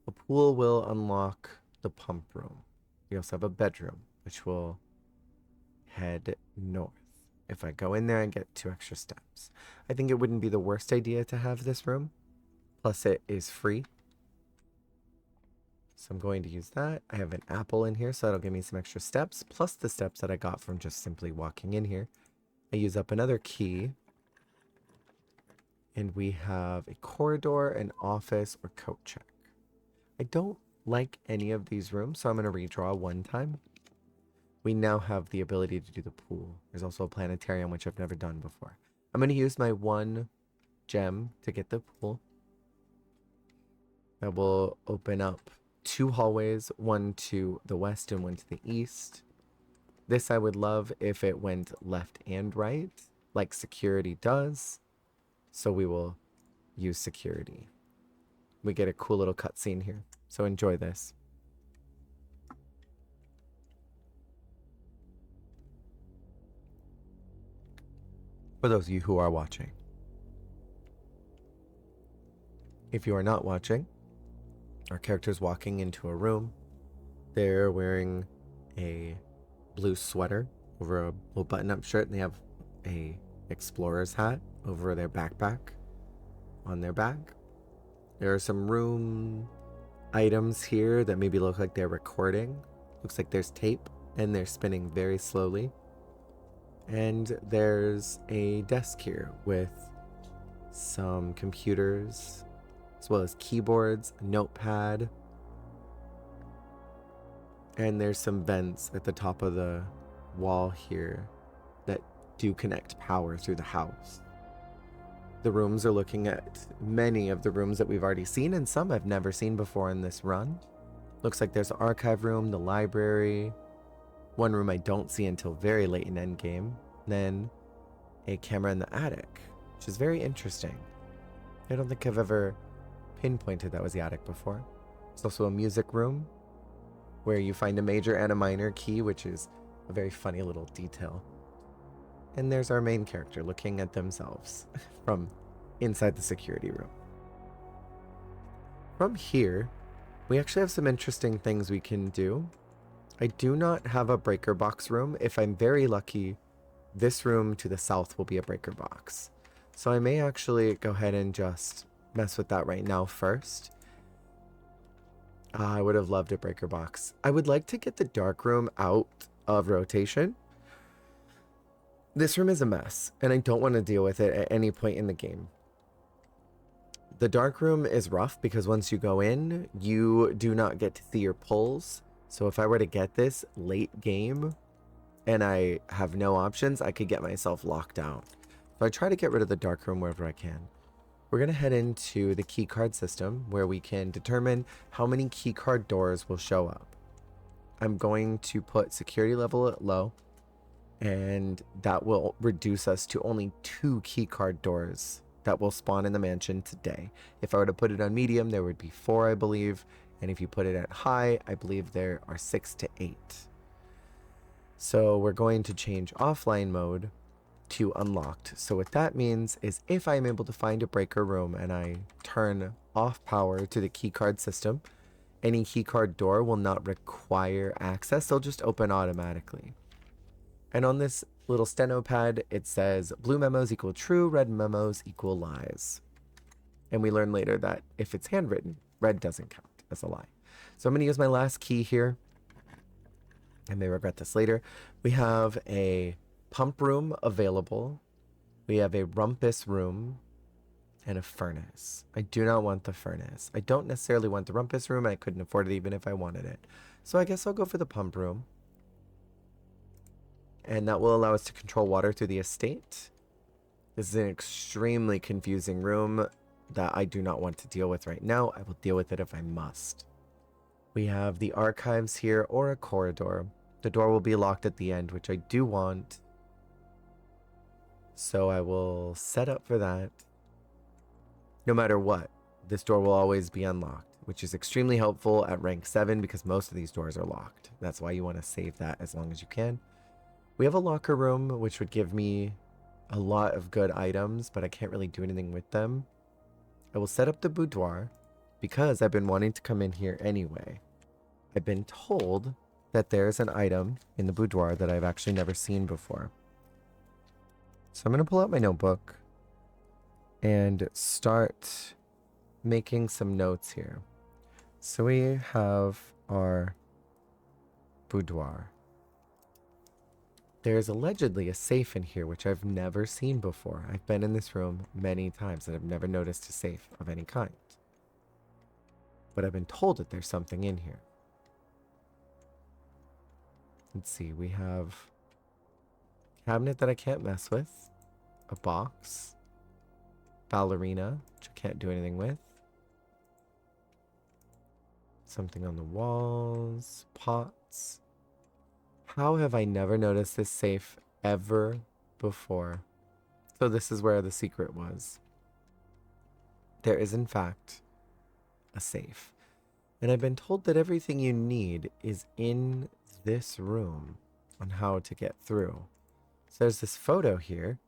A pool will unlock the pump room. We also have a bedroom, which will head north. If I go in there, I get 2 extra steps. I think it wouldn't be the worst idea to have this room. Plus, it is free. So I'm going to use that. I have an apple in here, so that'll give me some extra steps, plus the steps that I got from just simply walking in here. I use up another key. And we have a corridor, an office, or coat check. I don't like any of these rooms, so I'm going to redraw one time. We now have the ability to do the pool. There's also a planetarium, which I've never done before. I'm going to use my 1 gem to get the pool. That will open up 2 hallways, one to the west and one to the east. This I would love if it went left and right, like security does. So we will use security. We get a cool little cutscene here, so enjoy this. For those of you who are watching. If you are not watching, our character's walking into a room. They're wearing a blue sweater over a little button-up shirt, and they have a explorer's hat over their backpack on their back. There are some room items here that maybe look like they're recording. Looks like there's tape, and they're spinning very slowly. And there's a desk here with some computers, as well as keyboards, a notepad, and there's some vents at the top of the wall here that do connect power through the house. The rooms are looking at many of the rooms that we've already seen, and some I've never seen before in this run. Looks like there's the archive room, the library, one room I don't see until very late in endgame, then a camera in the attic, which is very interesting. I don't think I've ever pinpointed that was the attic before. There's also a music room where you find a major and a minor key, which is a very funny little detail. And there's our main character looking at themselves from inside the security room. From here, we actually have some interesting things we can do. I do not have a breaker box room. If I'm very lucky, this room to the south will be a breaker box. So I may actually go ahead and just mess with that right now first. I would have loved a breaker box. I would like to get the dark room out of rotation. This room is a mess, and I don't want to deal with it at any point in the game. The dark room is rough because once you go in, you do not get to see your pulls. So if I were to get this late game and I have no options, I could get myself locked out. So I try to get rid of the dark room wherever I can. We're going to head into the key card system where we can determine how many key card doors will show up. I'm going to put security level at low, and that will reduce us to only 2 key card doors that will spawn in the mansion today. If I were to put it on medium, there would be 4, I believe. And if you put it at high, I believe there are 6 to 8. So we're going to change offline mode to unlocked. So what that means is if I'm able to find a breaker room and I turn off power to the keycard system, any keycard door will not require access. They'll just open automatically. And on this little steno pad, it says blue memos equal true, red memos equal lies. And we learn later that if it's handwritten, red doesn't count as a lie. So I'm going to use my last key here. I may regret this later. We have a pump room available. We have a rumpus room and a furnace. I do not want the furnace. I don't necessarily want the rumpus room. I couldn't afford it even if I wanted it. So I guess I'll go for the pump room. And that will allow us to control water through the estate. This is an extremely confusing room that I do not want to deal with right now. I will deal with it if I must. We have the archives here or a corridor. The door will be locked at the end, which I do want. So I will set up for that. No matter what, this door will always be unlocked, which is extremely helpful at rank 7 because most of these doors are locked. That's why you want to save that as long as you can. We have a locker room, which would give me a lot of good items, but I can't really do anything with them. I will set up the boudoir because I've been wanting to come in here anyway. I've been told that there's an item in the boudoir that I've actually never seen before. So I'm going to pull out my notebook and start making some notes here. So we have our boudoir. There's allegedly a safe in here, which I've never seen before. I've been in this room many times and I've never noticed a safe of any kind. But I've been told that there's something in here. Let's see, we have a cabinet that I can't mess with, a box, ballerina, which I can't do anything with, something on the walls, pots. How have I never noticed this safe ever before? So this is where the secret was. There is in fact a safe. And I've been told that everything you need is in this room on how to get through. So there's this photo here.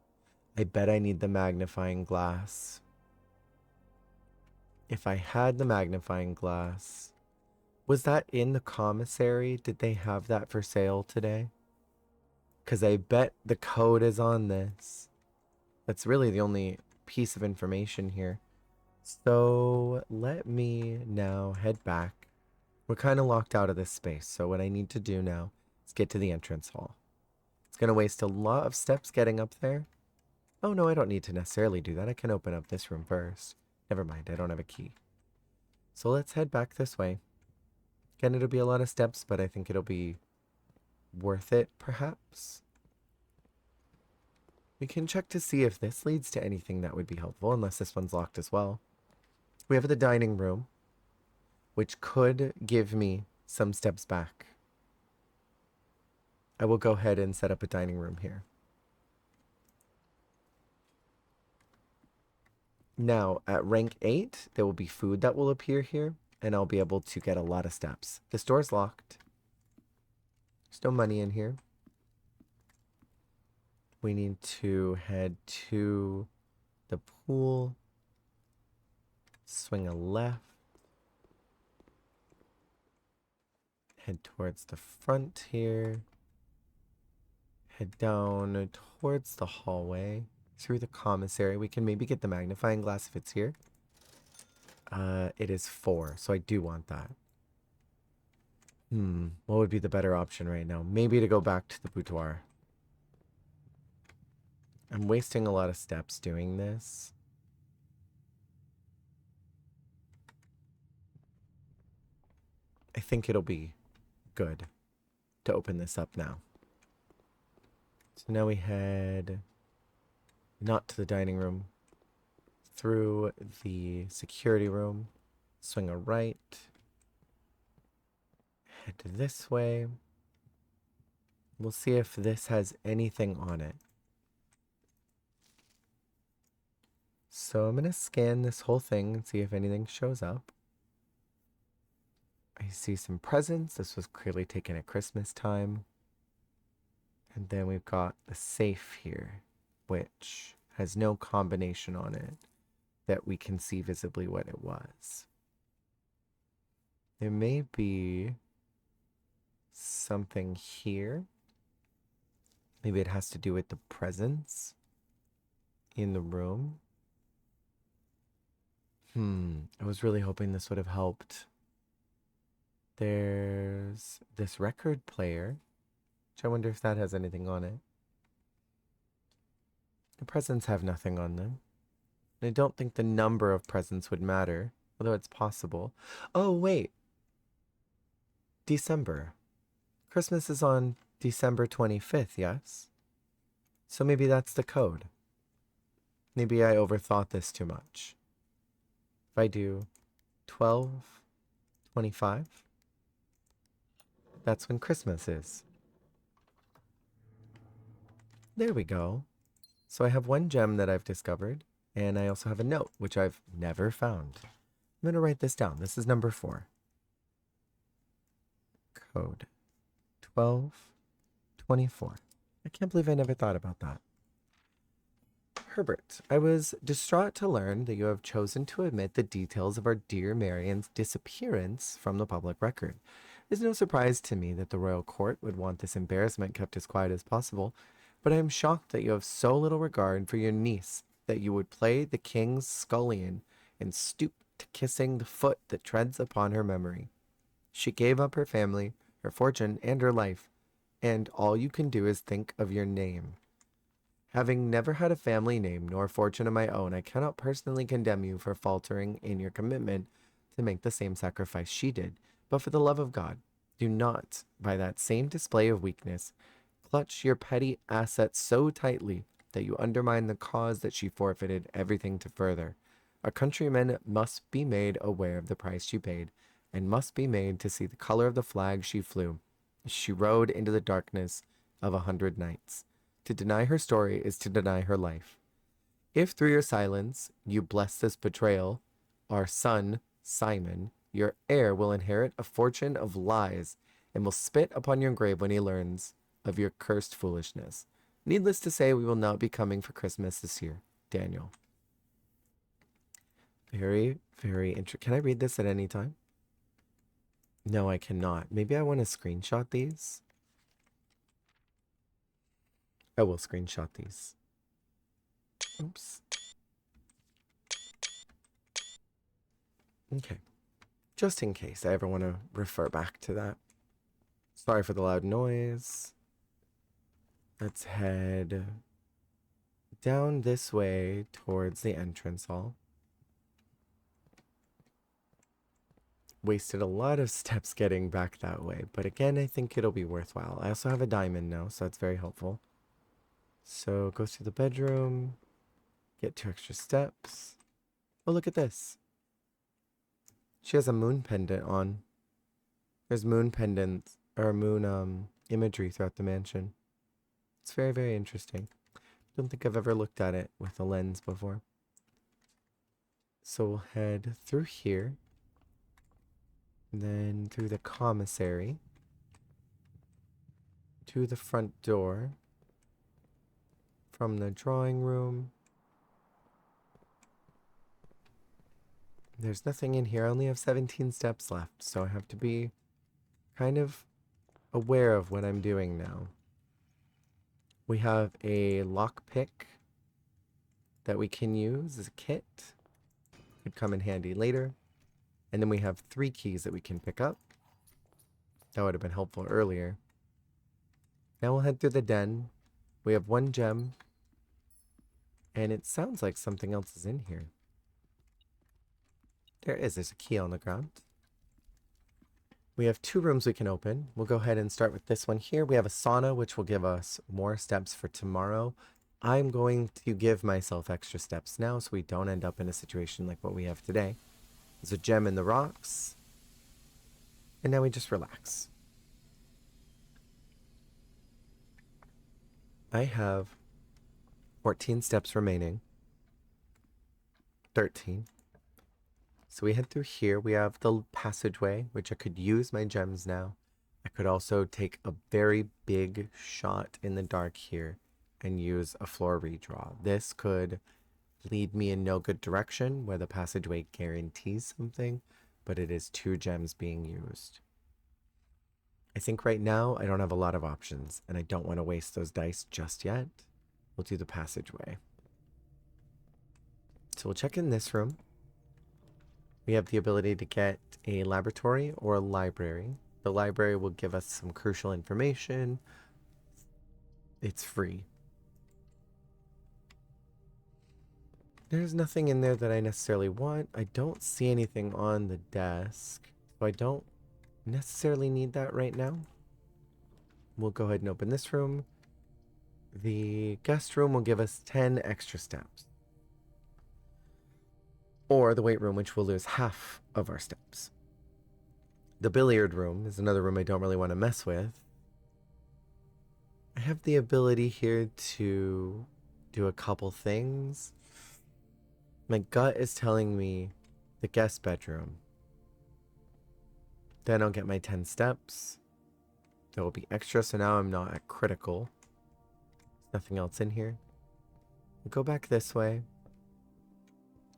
I bet I need the magnifying glass. If I had the magnifying glass, was that in the commissary? Did they have that for sale today? Because I bet the code is on this. That's really the only piece of information here. So let me now head back. We're kind of locked out of this space, so what I need to do now is get to the entrance hall. It's going to waste a lot of steps getting up there. Oh no, I don't need to necessarily do that. I can open up this room first. Never mind, I don't have a key. So let's head back this way. Again, it'll be a lot of steps, but I think it'll be worth it, perhaps. We can check to see if this leads to anything that would be helpful, unless this one's locked as well. We have the dining room, which could give me some steps back. I will go ahead and set up a dining room here. Now, at rank 8, there will be food that will appear here, and I'll be able to get a lot of steps. This door's locked. There's no money in here. We need to head to the pool. Swing a left. Head towards the front here. Head down towards the hallway. Through the commissary. We can maybe get the magnifying glass if it's here. It is 4, so I do want that. What would be the better option right now? Maybe to go back to the boudoir. I'm wasting a lot of steps doing this. I think it'll be good to open this up now. So now we head not to the dining room, through the security room, swing a right, head this way. We'll see if this has anything on it. So I'm going to scan this whole thing and see if anything shows up. I see some presents. This was clearly taken at Christmas time. And then we've got the safe here, which has no combination on it that we can see visibly what it was. There may be something here. Maybe it has to do with the presents in the room. I was really hoping this would have helped. There's this record player, which I wonder if that has anything on it. The presents have nothing on them. I don't think the number of presents would matter, although it's possible. Oh, wait. December. Christmas is on December 25th, yes? So maybe that's the code. Maybe I overthought this too much. If I do 12/25, that's when Christmas is. There we go. So I have one gem that I've discovered, and I also have a note, which I've never found. I'm going to write this down. This is number 4. Code 12/24. I can't believe I never thought about that. Herbert, I was distraught to learn that you have chosen to omit the details of our dear Marian's disappearance from the public record. It is no surprise to me that the royal court would want this embarrassment kept as quiet as possible, but I am shocked that you have so little regard for your niece that you would play the king's scullion and stoop to kissing the foot that treads upon her memory. She gave up her family, her fortune, and her life, and all you can do is think of your name. Having never had a family name nor fortune of my own, I cannot personally condemn you for faltering in your commitment to make the same sacrifice she did. But for the love of God, do not, by that same display of weakness, clutch your petty assets so tightly that you undermine the cause that she forfeited everything to further. Our countrymen must be made aware of the price she paid, and must be made to see the color of the flag she flew. She rode into the darkness of 100 nights. To deny her story is to deny her life. If through your silence you bless this betrayal, our son, Simon, your heir, will inherit a fortune of lies and will spit upon your grave when he learns of your cursed foolishness. Needless to say, we will not be coming for Christmas this year. Daniel. Very, very interesting. Can I read this at any time? No, I cannot. Maybe I want to screenshot these. I will screenshot these. Oops. Okay. Just in case I ever want to refer back to that. Sorry for the loud noise. Let's head down this way towards the entrance hall. Wasted a lot of steps getting back that way, but again, I think it'll be worthwhile. I also have a diamond now, so that's very helpful. So go through the bedroom, get 2 extra steps. Oh, look at this. She has a moon pendant on. There's moon pendants, or moon imagery throughout the mansion. It's very, very interesting. Don't think I've ever looked at it with a lens before. So we'll head through here. Then through the commissary. To the front door. From the drawing room. There's nothing in here. I only have 17 steps left, so I have to be kind of aware of what I'm doing now. We have a lockpick that we can use as a kit. Could come in handy later. And then we have 3 keys that we can pick up. That would have been helpful earlier. Now we'll head through the den. We have 1 gem. And it sounds like something else is in here. There's a key on the ground. We have 2 rooms we can open. We'll go ahead and start with this one here. We have a sauna, which will give us more steps for tomorrow. I'm going to give myself extra steps now so we don't end up in a situation like what we have today. There's a gem in the rocks. And now we just relax. I have 14 steps remaining. 13. So we head through here. We have the passageway, which I could use my gems now. I could also take a very big shot in the dark here and use a floor redraw. This could lead me in no good direction where the passageway guarantees something, but it is 2 gems being used. I think right now I don't have a lot of options and I don't want to waste those dice just yet. We'll do the passageway. So we'll check in this room. We have the ability to get a laboratory or a library. The library will give us some crucial information. It's free. There's nothing in there that I necessarily want. I don't see anything on the desk, so I don't necessarily need that right now. We'll go ahead and open this room. The guest room will give us 10 extra steps. Or the weight room, which will lose half of our steps. The billiard room is another room I don't really want to mess with. I have the ability here to do a couple things. My gut is telling me the guest bedroom. Then I'll get my 10 steps. There will be extra, so now I'm not at critical. There's nothing else in here. We'll go back this way.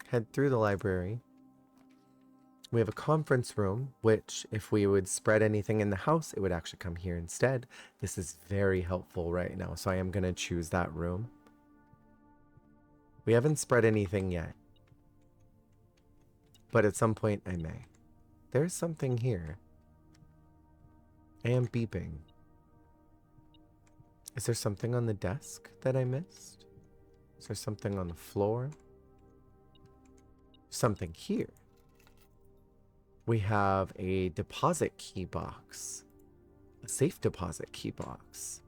Head through the library. We have a conference room, which if we would spread anything in the house, it would actually come here instead. This is very helpful right now, so I am going to choose that room. We haven't spread anything yet, but at some point I may. There's something here. I am beeping. Is there something on the desk that I missed? Is there something on the floor? Something here. We have a deposit key box. A safe deposit key box.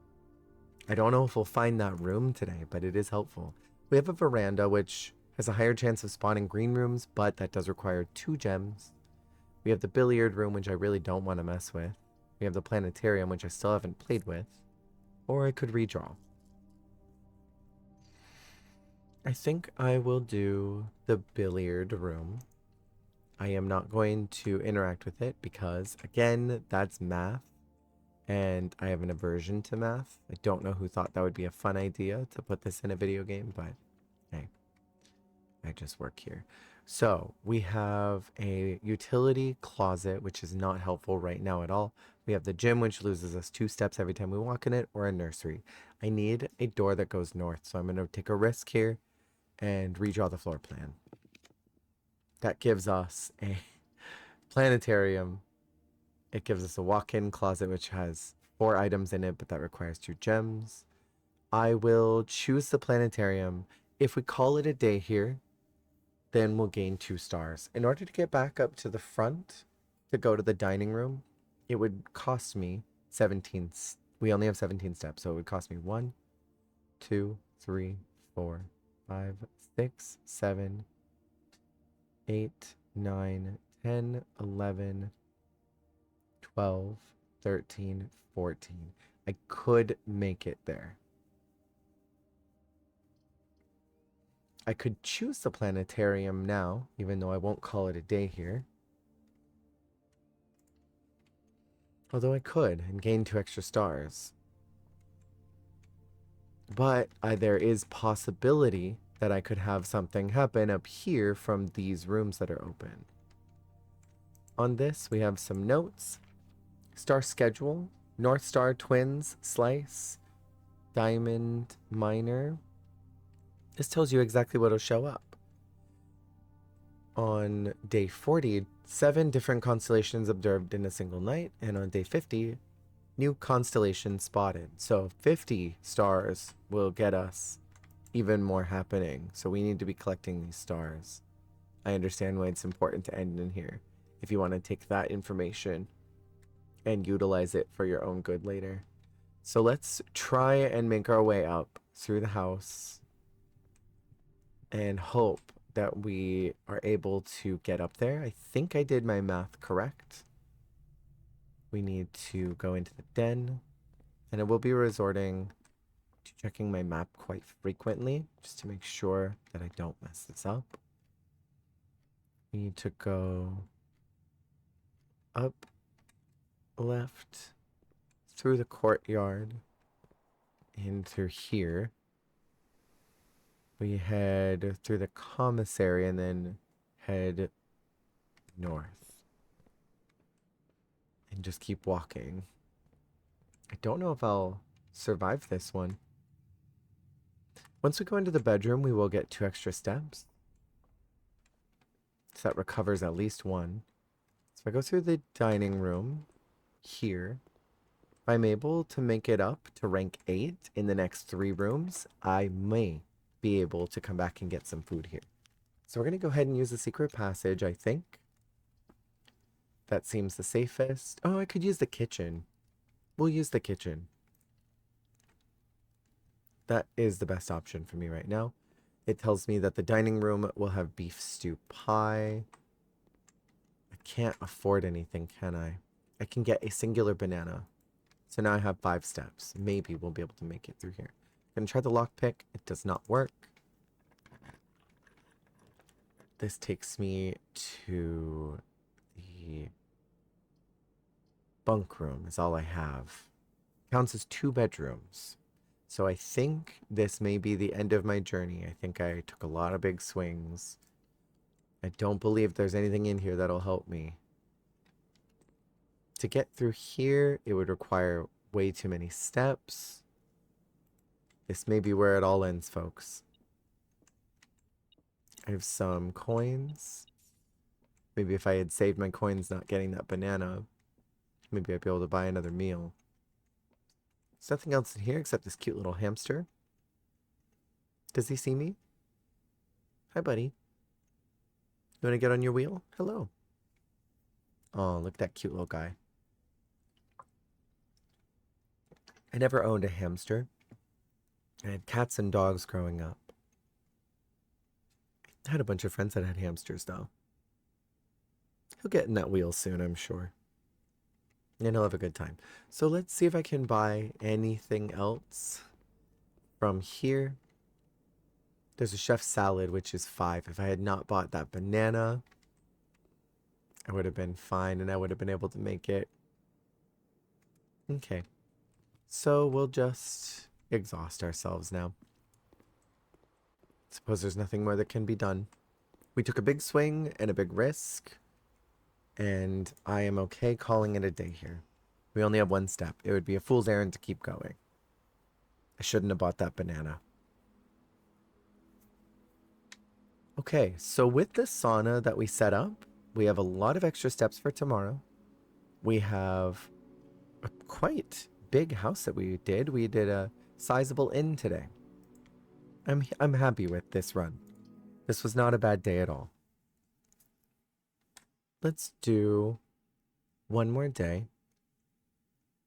I don't know if we'll find that room today, but it is helpful. We have a veranda, which has a higher chance of spawning green rooms, but that does require 2 gems. We have the billiard room, which I really don't want to mess with. We have the planetarium, which I still haven't played with. Or I could redraw. I think I will do the billiard room. I am not going to interact with it because, again, that's math. And I have an aversion to math. I don't know who thought that would be a fun idea to put this in a video game, but hey, I just work here. So we have a utility closet, which is not helpful right now at all. We have the gym, which loses us 2 steps every time we walk in it, or a nursery. I need a door that goes north, so I'm going to take a risk here and redraw the floor plan. That gives us a planetarium. It gives us a walk-in closet, which has 4 items in it, but that requires 2 gems. I will choose the planetarium. If we call it a day here, then we'll gain 2 stars. In order to get back up to the front to go to the dining room, it would cost me 17. We only have 17 steps, so it would cost me 1, 2, 3, 4, 5, 6, 7, 8, 9, 10, 11, 12, 13, 14. I could make it there. I could choose the planetarium now, even though I won't call it a day here. Although I could and gain 2 extra stars. But there is possibility that I could have something happen up here from these rooms that are open. On this, we have some notes. Star schedule, North Star Twins, Slice, Diamond Miner. This tells you exactly what will show up. On day 40, 7 different constellations observed in a single night, and on day 50, new constellations spotted. So 50 stars will get us even more happening. So we need to be collecting these stars. I understand why it's important to end in here, if you want to take that information and utilize it for your own good later. So let's try and make our way up through the house and hope that we are able to get up there. I think I did my math correct. We need to go into the den, and I will be resorting to checking my map quite frequently just to make sure that I don't mess this up. We need to go up, left, through the courtyard, in through here. We head through the commissary and then head north. And just keep walking. I don't know if I'll survive this one. Once we go into the bedroom, we will get 2 extra steps. So that recovers at least one. So if I go through the dining room here, if I'm able to make it up to rank 8 in the next 3 rooms, I may be able to come back and get some food here. So we're going to go ahead and use the secret passage, I think. That seems the safest. Oh, I could use the kitchen. We'll use the kitchen. That is the best option for me right now. It tells me that the dining room will have beef stew pie. I can't afford anything, can I? I can get a singular banana. So now I have 5 steps. Maybe we'll be able to make it through here. I'm going to try the lockpick. It does not work. This takes me to the bunk room is all I have. Counts as 2 bedrooms. So I think this may be the end of my journey. I think I took a lot of big swings. I don't believe there's anything in here that'll help me. To get through here, it would require way too many steps. This may be where it all ends, folks. I have some coins. Maybe if I had saved my coins not getting that banana, maybe I'd be able to buy another meal. There's nothing else in here except this cute little hamster. Does he see me? Hi, buddy. You want to get on your wheel? Hello. Oh, look at that cute little guy. I never owned a hamster. I had cats and dogs growing up. I had a bunch of friends that had hamsters, though. He'll get in that wheel soon, I'm sure. And he'll have a good time. So let's see if I can buy anything else from here. There's a chef salad, which is 5. If I had not bought that banana, I would have been fine and I would have been able to make it. Okay. So we'll just exhaust ourselves now. Suppose there's nothing more that can be done. We took a big swing and a big risk, and I am okay calling it a day here. We only have 1 step. It would be a fool's errand to keep going. I shouldn't have bought that banana. Okay, so with the sauna that we set up, we have a lot of extra steps for tomorrow. We have a quite big house that we did. We did a sizable inn today. I'm happy with this run. This was not a bad day at all. Let's do 1 more day.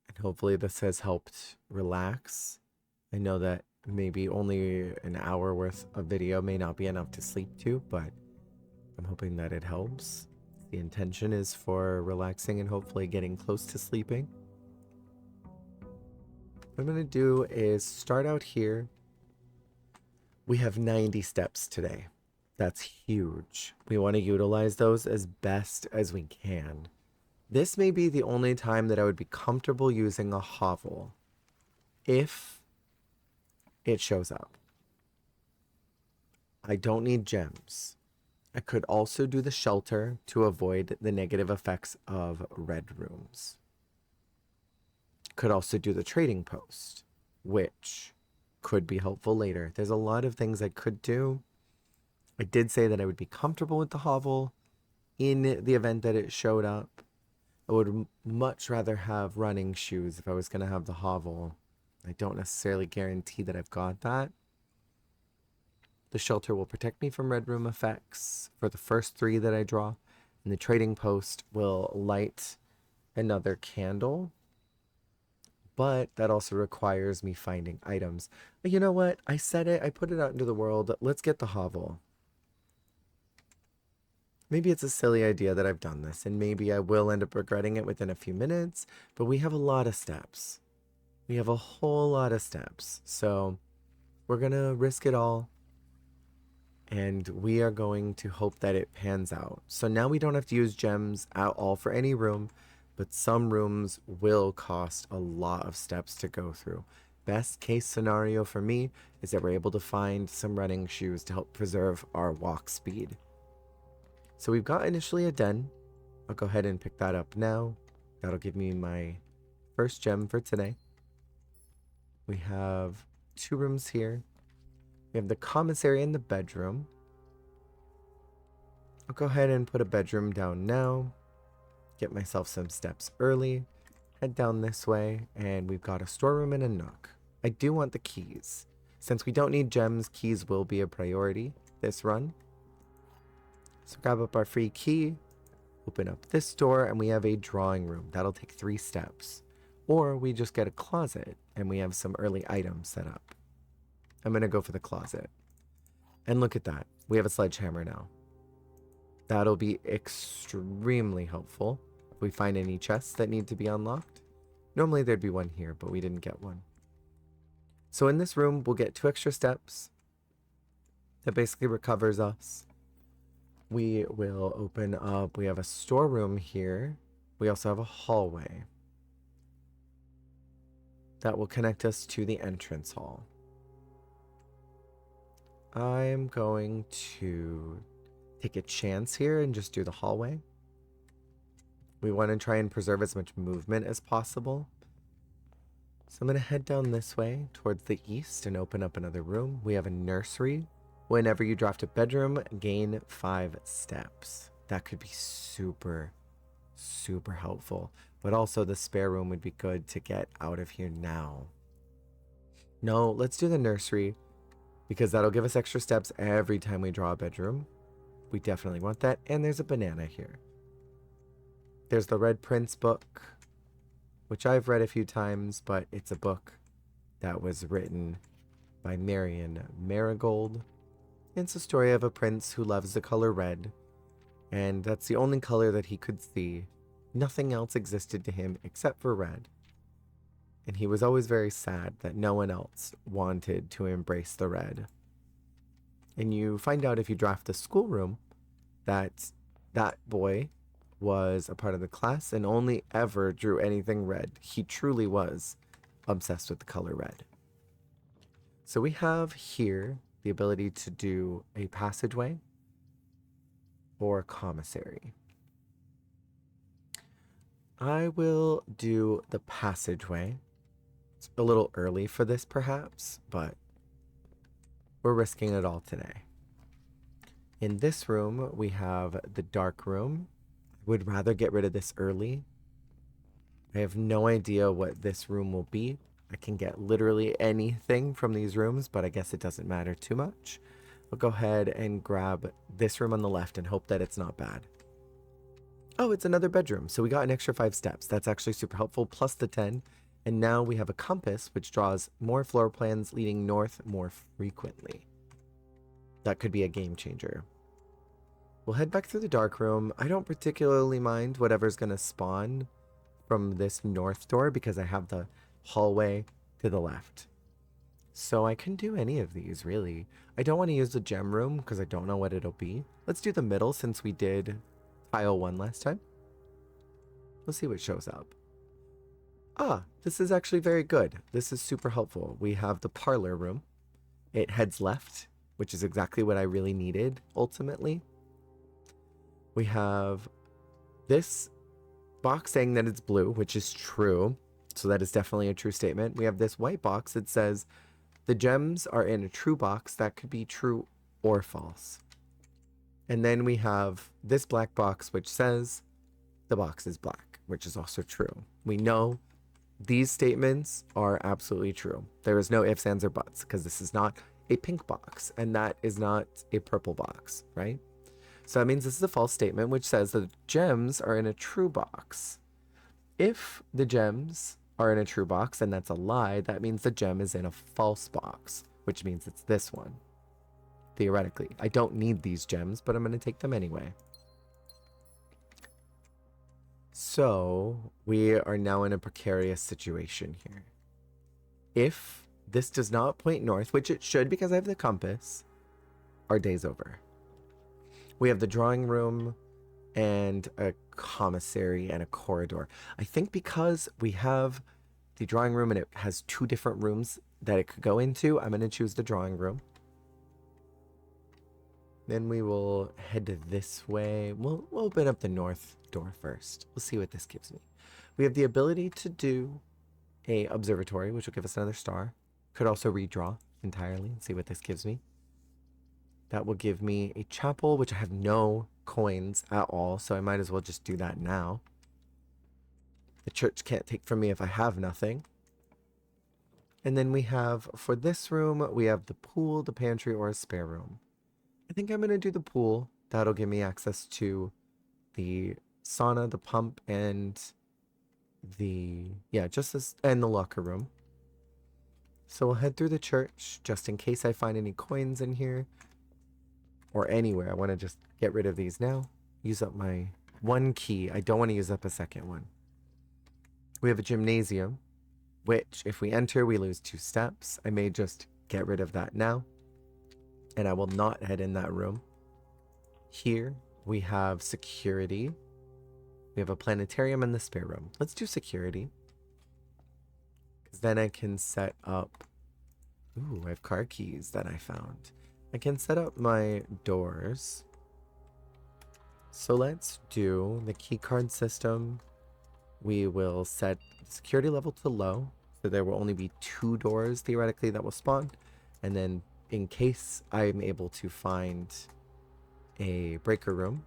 And hopefully this has helped relax. I know that maybe only an hour worth of video may not be enough to sleep to, but I'm hoping that it helps. The intention is for relaxing and hopefully getting close to sleeping. What I'm going to do is start out here. We have 90 steps today. That's huge. We want to utilize those as best as we can. This may be the only time that I would be comfortable using a hovel if it shows up. I don't need gems. I could also do the shelter to avoid the negative effects of red rooms. Could also do the trading post, which could be helpful later. There's a lot of things I could do. I did say that I would be comfortable with the hovel in the event that it showed up. I would much rather have running shoes if I was going to have the hovel. I don't necessarily guarantee that I've got that. The shelter will protect me from red room effects for the first 3 that I draw. And the trading post will light another candle. But that also requires me finding items. But you know what? I said it. I put it out into the world. Let's get the hovel. Maybe it's a silly idea that I've done this, and maybe I will end up regretting it within a few minutes, but we have a lot of steps. We have a whole lot of steps. So we're going to risk it all, and we are going to hope that it pans out. So now we don't have to use gems at all for any room, but some rooms will cost a lot of steps to go through. Best case scenario for me is that we're able to find some running shoes to help preserve our walk speed. So we've got initially a den. I'll go ahead and pick that up now. That'll give me my first gem for today. We have 2 rooms here. We have the commissary and the bedroom. I'll go ahead and put a bedroom down now. Get myself some steps early. Head down this way, and we've got a storeroom and a nook. I do want the keys. Since we don't need gems, keys will be a priority this run. So grab up our free key, open up this door, and we have a drawing room. That'll take 3 steps. Or we just get a closet, and we have some early items set up. I'm going to go for the closet. And look at that. We have a sledgehammer now. That'll be extremely helpful if we find any chests that need to be unlocked. Normally there'd be one here, but we didn't get one. So in this room, we'll get 2 extra steps. That basically recovers us. We will open up. We have a storeroom here. We also have a hallway that will connect us to the entrance hall. I'm going to take a chance here and just do the hallway. We want to try and preserve as much movement as possible. So I'm going to head down this way towards the east and open up another room. We have a nursery. Whenever you draft a bedroom, gain 5 steps. That could be super, super helpful. But also the spare room would be good to get out of here now. No, let's do the nursery because that'll give us extra steps every time we draw a bedroom. We definitely want that. And there's a banana here. There's the Red Prince book, which I've read a few times, but it's a book that was written by Marion Marigold. It's a story of a prince who loves the color red, and that's the only color that he could see. Nothing else existed to him except for red. And he was always very sad that no one else wanted to embrace the red. And you find out if you draft the schoolroom that that boy was a part of the class and only ever drew anything red. He truly was obsessed with the color red. So we have here the ability to do a passageway or a commissary. I will do the passageway. It's a little early for this perhaps, but we're risking it all today. In this room, we have the dark room. I would rather get rid of this early. I have no idea what this room will be. I can get literally anything from these rooms, but I guess it doesn't matter too much. I'll go ahead and grab this room on the left and hope that it's not bad. Oh, it's another bedroom. So we got an extra 5 steps. That's actually super helpful, plus the 10. And now we have a compass, which draws more floor plans leading north more frequently. That could be a game changer. We'll head back through the dark room. I don't particularly mind whatever's going to spawn from this north door because I have the hallway to the left. So I can do any of these, really. I don't want to use the gem room because I don't know what it'll be. Let's do the middle since we did tile 1 last time. Let's see what shows up. Ah, this is actually very good. This is super helpful. We have the parlor room. It heads left, which is exactly what I really needed, ultimately. We have this box saying that it's blue, which is true. So that is definitely a true statement. We have this white box that says the gems are in a true box. That could be true or false. And then we have this black box, which says the box is black, which is also true. We know these statements are absolutely true. There is no ifs, ands, or buts because this is not a pink box and that is not a purple box, right? So that means this is a false statement, which says that gems are in a true box. If the gems are in a true box and that's a lie, that means the gem is in a false box, which means it's this one. Theoretically, I don't need these gems, but I'm going to take them anyway. So we are now in a precarious situation here. If this does not point north, which it should because I have the compass, our day's over. We have the drawing room and a commissary and a corridor. I think because we have the drawing room and it has 2 different rooms that it could go into, I'm going to choose the drawing room. Then we will head this way. We'll open up the north door first. We'll see what this gives me. We have the ability to do a observatory, which will give us another star. Could also redraw entirely and see what this gives me. That will give me a chapel, which I have no coins at all, so I might as well just do that now. The church can't take from me if I have nothing. And then we have, for this room, we have the pool, the pantry, or a spare room. I think I'm going to do the pool. That'll give me access to the sauna, the pump, and just this, and the locker room. So we'll head through the church, just in case I find any coins in here. Or anywhere. I want to just get rid of these now. Use up my one key. I don't want to use up a second one. We have a gymnasium, which if we enter, we lose 2 steps. I may just get rid of that now. And I will not head in that room. Here we have security. We have a planetarium in the spare room. Let's do security. Because then I can set up... Ooh, I have car keys that I found. I can set up my doors. So let's do the key card system. We will set the security level to low. So there will only be 2 doors theoretically that will spawn. And then in case I'm able to find a breaker room,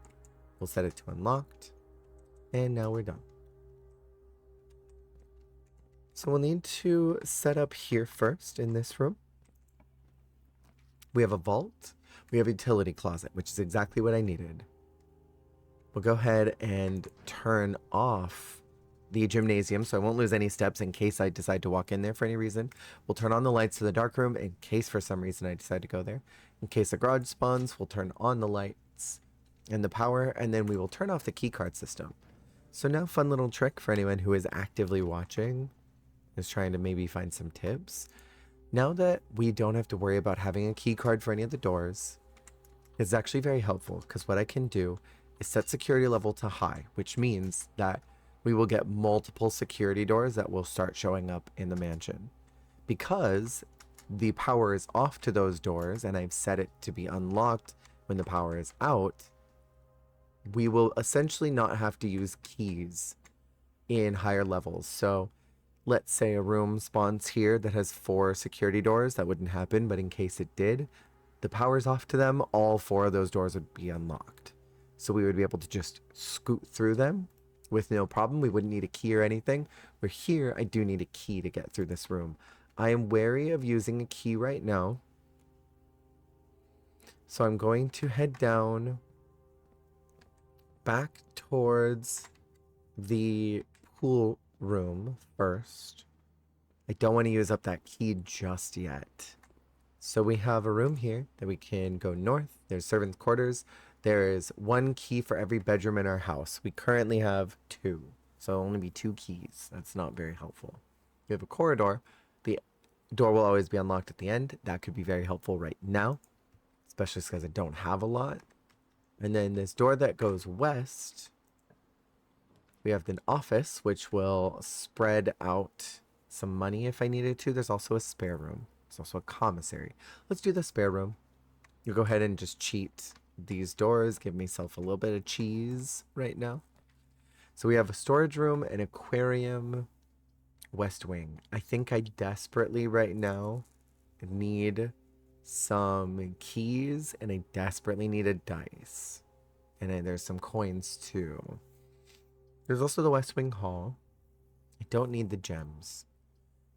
we'll set it to unlocked. And now we're done. So we'll need to set up here first in this room. We have a vault. We have a utility closet, which is exactly what I needed. We'll go ahead and turn off the gymnasium so I won't lose any steps in case I decide to walk in there for any reason. We'll turn on the lights to the dark room in case for some reason I decide to go there. In case the garage spawns, we'll turn on the lights and the power, and then we will turn off the keycard system. So now, fun little trick for anyone who is actively watching, is trying to maybe find some tips. Now that we don't have to worry about having a key card for any of the doors, it's actually very helpful because what I can do is set security level to high, which means that we will get multiple security doors that will start showing up in the mansion. Because the power is off to those doors and I've set it to be unlocked when the power is out, we will essentially not have to use keys in higher levels. So let's say a room spawns here that has 4 security doors. That wouldn't happen, but in case it did, the power's off to them, all 4 of those doors would be unlocked. So we would be able to just scoot through them with no problem. We wouldn't need a key or anything. Where here, I do need a key to get through this room. I am wary of using a key right now. So I'm going to head down back towards the pool room first. I don't want to use up that key just yet. So we have a room here that we can go north. There's servants' quarters. There is 1 key for every bedroom in our house. We currently have 2, so it'll only be 2 keys. That's not very helpful. We have a corridor. The door will always be unlocked at the end. That could be very helpful right now, especially because I don't have a lot. And then this door that goes west, we have an office, which will spread out some money if I needed to. There's also a spare room. There's also a commissary. Let's do the spare room. You go ahead and just cheat these doors. Give myself a little bit of cheese right now. So we have a storage room, an aquarium, west wing. I think I desperately right now need some keys, and I desperately need a dice. And then there's some coins too. There's also the West Wing Hall. I don't need the gems.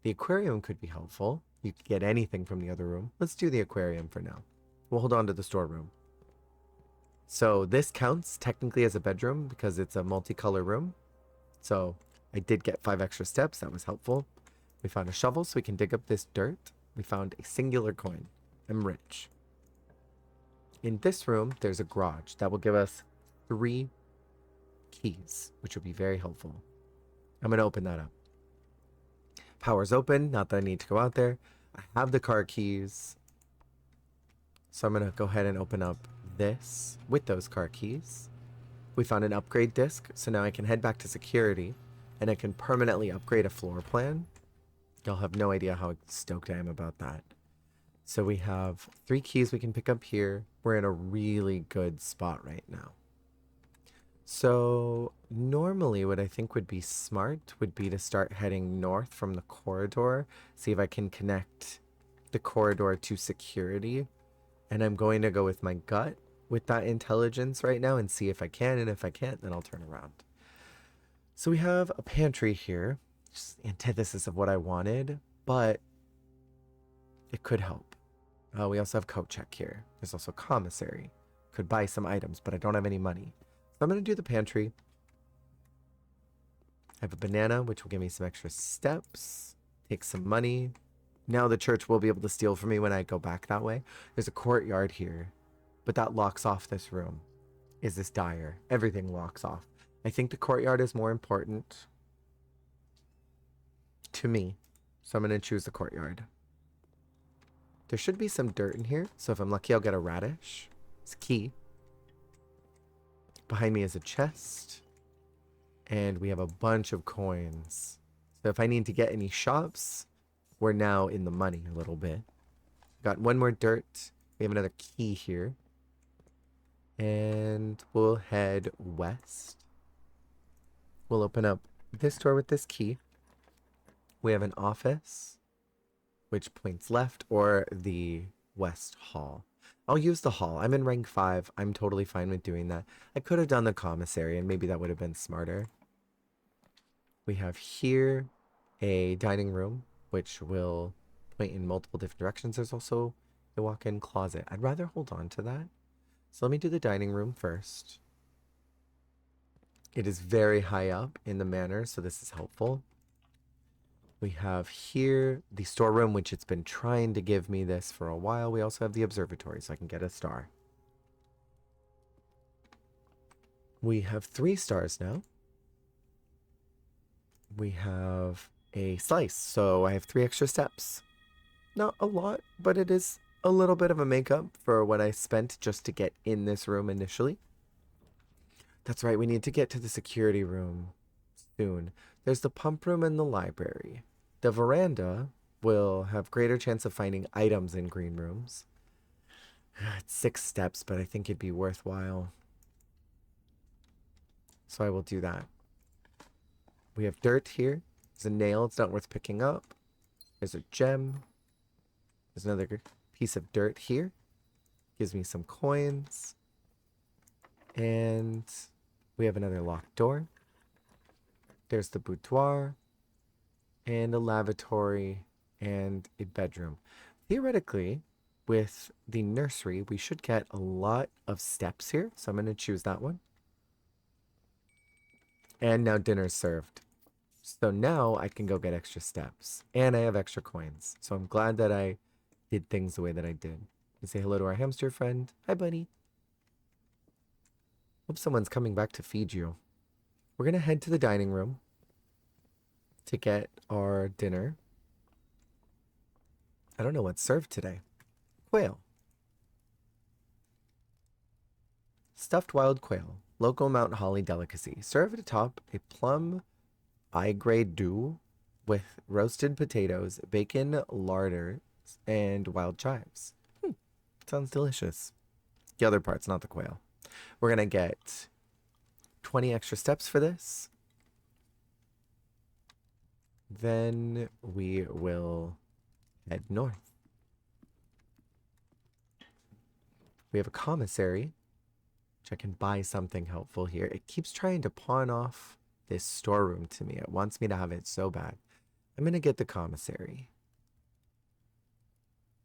The aquarium could be helpful. You could get anything from the other room. Let's do the aquarium for now. We'll hold on to the storeroom. So this counts technically as a bedroom because it's a multicolor room. So I did get 5 extra steps. That was helpful. We found a shovel so we can dig up this dirt. We found a singular coin. I'm rich. In this room, there's a garage that will give us 3 keys, which will be very helpful. I'm going to open that up. Power's open, not that I need to go out there. I have the car keys. So I'm going to go ahead and open up this with those car keys. We found an upgrade disc, so now I can head back to security and I can permanently upgrade a floor plan. You'll have no idea how stoked I am about that. So we have 3 keys we can pick up here. We're in a really good spot right now. So normally what I think would be smart would be to start heading north from the corridor. See if I can connect the corridor to security And I'm going to go with my gut with that intelligence right now and see if I can. And if I can't, then I'll turn around. So we have a pantry here. Just antithesis of what I wanted, but it could help. We also have coat check here. There's also commissary. Could buy some items, but I don't have any money. So I'm going to do the pantry. I have a banana, which will give me some extra steps. Take some money. Now the church will be able to steal from me when I go back that way. There's a courtyard here, but that locks off this room. Is this dire? Everything locks off. I think the courtyard is more important to me, so I'm going to choose the courtyard. There should be some dirt in here, so if I'm lucky, I'll get a radish. It's a key. Behind me is a chest, and we have a bunch of coins. So if I need to get any shops, we're now in the money a little bit. Got one more dirt. We have another key here. And we'll head west. We'll open up this door with this key. We have an office, which points left, or the west hall. I'll use the hall. I'm in rank 5. I'm totally fine with doing that. I could have done the commissary, and maybe that would have been smarter. We have here a dining room, which will point in multiple different directions. There's also a walk-in closet. I'd rather hold on to that. So let me do the dining room first. It is very high up in the manor, so this is helpful. We have here the storeroom, which it's been trying to give me this for a while. We also have the observatory, so I can get a star. We have 3 stars now. We have a slice, so I have 3 extra steps. Not a lot, but it is a little bit of a makeup for what I spent just to get in this room initially. That's right, we need to get to the security room soon. There's the pump room and the library. The veranda will have greater chance of finding items in green rooms. It's 6 steps, but I think it'd be worthwhile. So I will do that. We have dirt here. There's a nail. It's not worth picking up. There's a gem. There's another piece of dirt here. Gives me some coins. And we have another locked door. There's the boudoir. And a lavatory. And a bedroom. Theoretically, with the nursery, we should get a lot of steps here. So I'm going to choose that one. And now dinner's served. So now I can go get extra steps. And I have extra coins. So I'm glad that I did things the way that I did. And say hello to our hamster friend. Hi, buddy. Hope someone's coming back to feed you. We're going to head to the dining room to get our dinner. I don't know what's served today. Quail. Stuffed wild quail. Local Mount Holly delicacy. Served atop a plum Igre Doux with roasted potatoes, bacon, larders, and wild chives. Sounds delicious. The other part's not the quail. We're going to get 20 extra steps for this. Then we will head north. We have a commissary, which I can buy something helpful here. It keeps trying to pawn off this storeroom to me. It wants me to have it so bad. I'm going to get the commissary.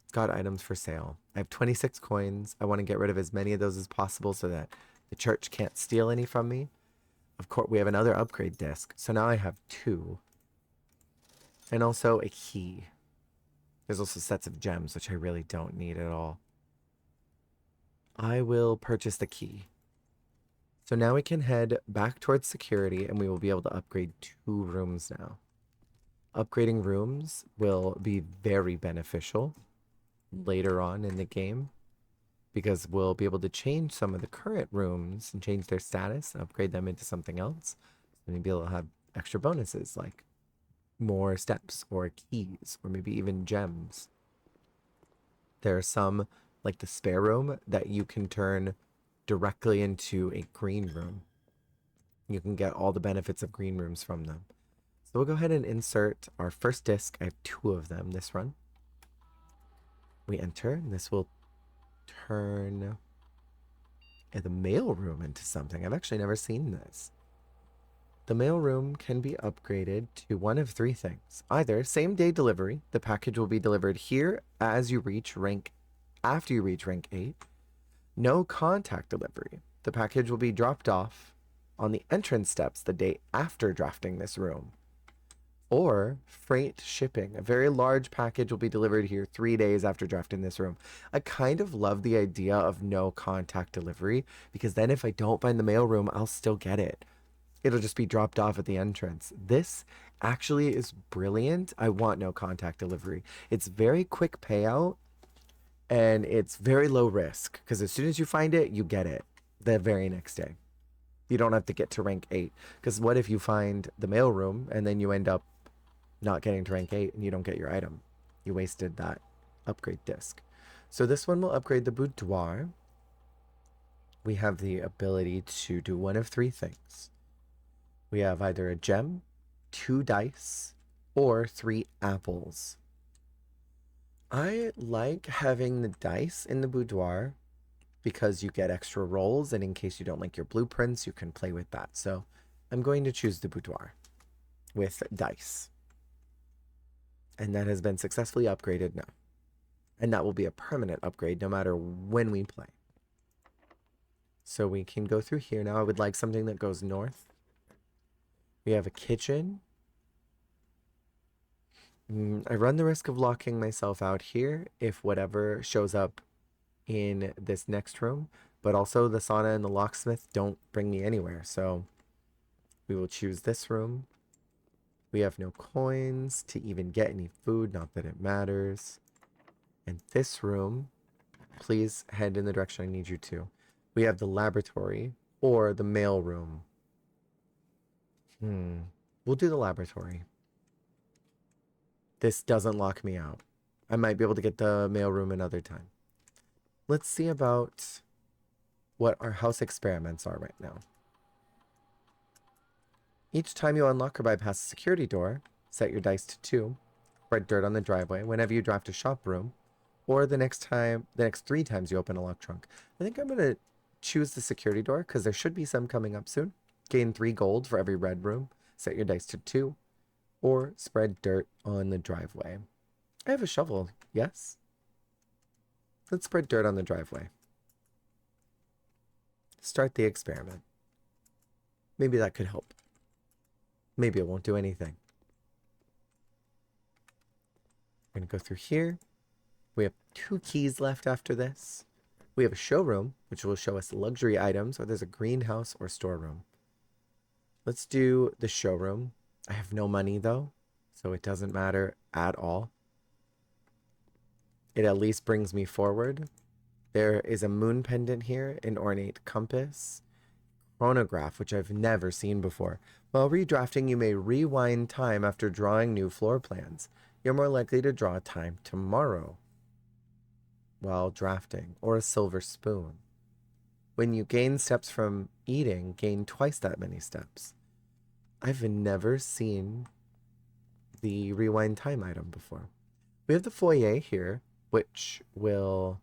It's got items for sale. I have 26 coins. I want to get rid of as many of those as possible so that the church can't steal any from me. Of course, we have another upgrade disc. So now I have 2. And also a key. There's also sets of gems, which I really don't need at all. I will purchase the key. So now we can head back towards security and we will be able to upgrade 2 rooms now. Upgrading rooms will be very beneficial later on in the game because we'll be able to change some of the current rooms and change their status and upgrade them into something else. And we'll be able to have extra bonuses like more steps or keys or maybe even gems. There are some, like the spare room, that you can turn directly into a green room. You can get all the benefits of green rooms from them. So we'll go ahead and insert our first disc. I have 2 of them this run. We enter, and this will turn the mail room into something. I've actually never seen this. The mail room can be upgraded to one of three things. Either same day delivery, the package will be delivered here as you reach rank after you reach rank 8. No contact delivery. The package will be dropped off on the entrance steps the day after drafting this room. Or freight shipping. A very large package will be delivered here 3 days after drafting this room. I kind of love the idea of no contact delivery, because then if I don't find the mail room, I'll still get it. It'll just be dropped off at the entrance. This actually is brilliant. I want no contact delivery. It's very quick payout and it's very low risk, because as soon as you find it, you get it the very next day. You don't have to get to rank 8, because what if you find the mail room and then you end up not getting to rank 8 and you don't get your item? You wasted that upgrade disc. So this one will upgrade the boudoir. We have the ability to do one of three things. We have either a gem, 2 dice, or 3 apples. I like having the dice in the boudoir because you get extra rolls, and in case you don't like your blueprints, you can play with that. So I'm going to choose the boudoir with dice. And that has been successfully upgraded now. And that will be a permanent upgrade no matter when we play. So we can go through here now. I would like something that goes north. We have a kitchen. I run the risk of locking myself out here if whatever shows up in this next room, but also the sauna and the locksmith don't bring me anywhere, so we will choose this room. We have no coins to even get any food, not that it matters. And this room, please head in the direction I need you to. We have the laboratory or the mail room. We'll do the laboratory. This doesn't lock me out. I might be able to get the mailroom another time. Let's see about what our house experiments are right now. Each time you unlock or bypass a security door, set your dice to 2, spread dirt on the driveway whenever you draft a shop room, or the next 3 times you open a lock trunk. I think I'm going to choose the security door because there should be some coming up soon. Gain 3 gold for every red room, set your dice to 2, or spread dirt on the driveway. I have a shovel, yes? Let's spread dirt on the driveway. Start the experiment. Maybe that could help. Maybe it won't do anything. We're going to go through here. We have 2 keys left after this. We have a showroom, which will show us luxury items, or there's a greenhouse or storeroom. Let's do the showroom. I have no money though, so it doesn't matter at all. It at least brings me forward. There is a moon pendant here, an ornate compass, chronograph, which I've never seen before. While redrafting, you may rewind time after drawing new floor plans. You're more likely to draw time tomorrow while drafting, or a silver spoon. When you gain steps from eating, gain twice that many steps. I've never seen the rewind time item before. We have the foyer here, which will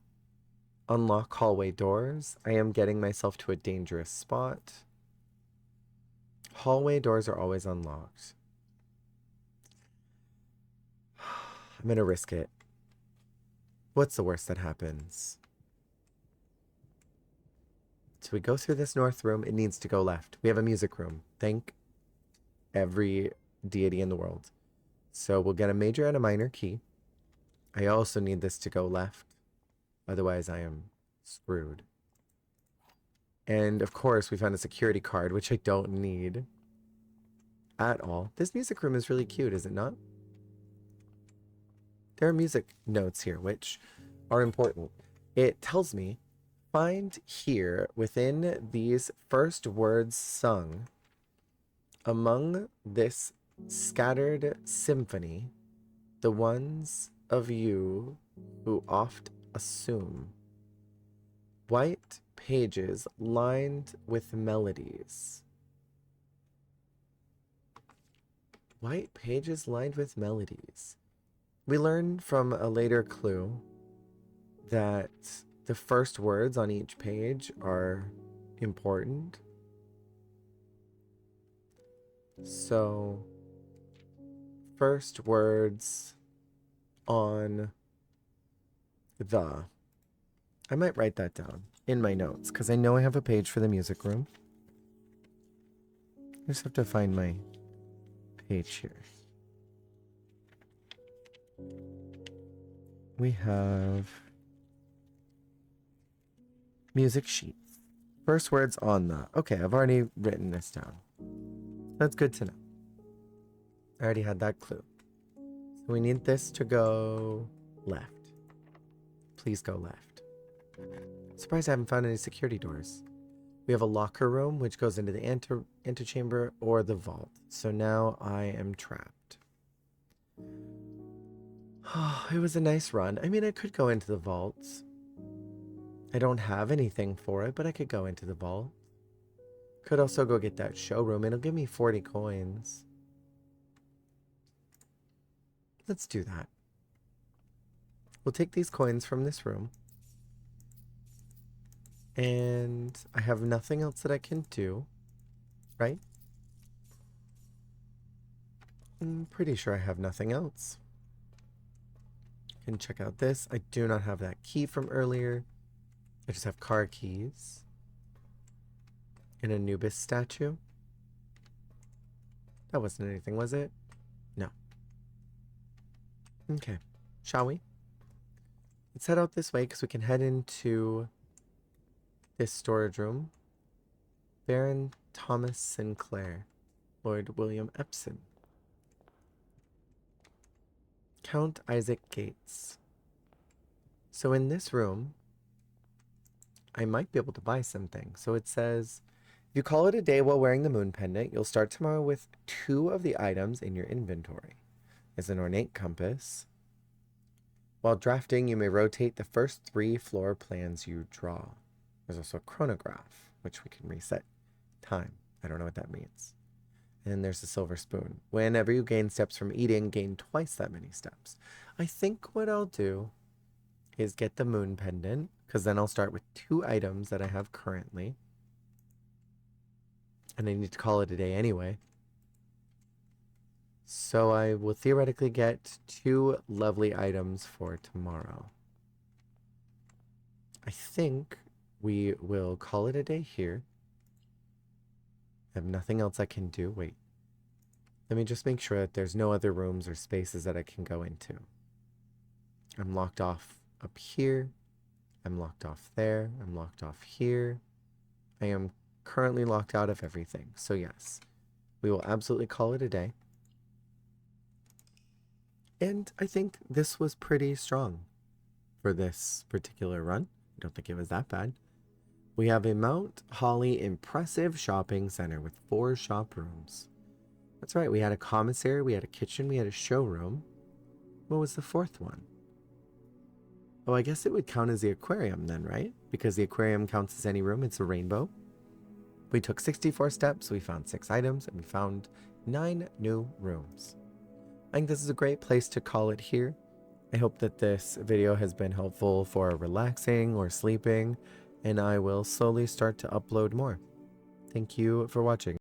unlock hallway doors. I am getting myself to a dangerous spot. Hallway doors are always unlocked. I'm gonna risk it. What's the worst that happens? So we go through this north room. It needs to go left. We have a music room. Thank every deity in the world. So we'll get a major and a minor key. I also need this to go left. Otherwise, I am screwed. And of course, we found a security card, which I don't need at all. This music room is really cute, is it not? There are music notes here, which are important. It tells me, find here within these first words sung among this scattered symphony, the ones of you who oft assume white pages lined with melodies. White pages lined with melodies. We learn from a later clue that the first words on each page are important. So, first words on the. I might write that down in my notes because I know I have a page for the music room. I just have to find my page here. We have music sheets. First words on the. Okay, I've already written this down. That's good to know. I already had that clue. So we need this to go left. Please go left. Surprised I haven't found any security doors. We have a locker room, which goes into the antechamber or the vault. So now I am trapped. Oh, it was a nice run. I mean, I could go into the vaults. I don't have anything for it, but I could go into the vault. Could also go get that showroom. It'll give me 40 coins. Let's do that. We'll take these coins from this room. And I have nothing else that I can do, right? I'm pretty sure I have nothing else. I can check out this. I do not have that key from earlier. I just have car keys. An Anubis statue. That wasn't anything, was it? No. Okay. Shall we? Let's head out this way because we can head into this storage room. Baron Thomas Sinclair. Lord William Epson. Count Isaac Gates. So in this room, I might be able to buy something. So it says, if you call it a day while wearing the moon pendant, you'll start tomorrow with 2 of the items in your inventory. There's an ornate compass. While drafting, you may rotate the first 3 floor plans you draw. There's also a chronograph, which we can reset time. I don't know what that means. And there's a silver spoon. Whenever you gain steps from eating, gain twice that many steps. I think what I'll do is get the moon pendant, because then I'll start with 2 items that I have currently. And I need to call it a day anyway. So I will theoretically get 2 lovely items for tomorrow. I think we will call it a day here. I have nothing else I can do. Wait. Let me just make sure that there's no other rooms or spaces that I can go into. I'm locked off up here. I'm locked off there. I'm locked off here. I am currently locked out of everything. So yes, we will absolutely call it a day. And I think this was pretty strong for this particular run. I don't think it was that bad. We have a Mount Holly impressive shopping center with 4 shop rooms. That's right, we had a commissary, we had a kitchen, we had a showroom. What was the 4th one? Oh, I guess it would count as the aquarium then, right? Because the aquarium counts as any room, it's a rainbow. We took 64 steps, we found 6 items, and we found 9 new rooms. I think this is a great place to call it here. I hope that this video has been helpful for relaxing or sleeping, and I will slowly start to upload more. Thank you for watching.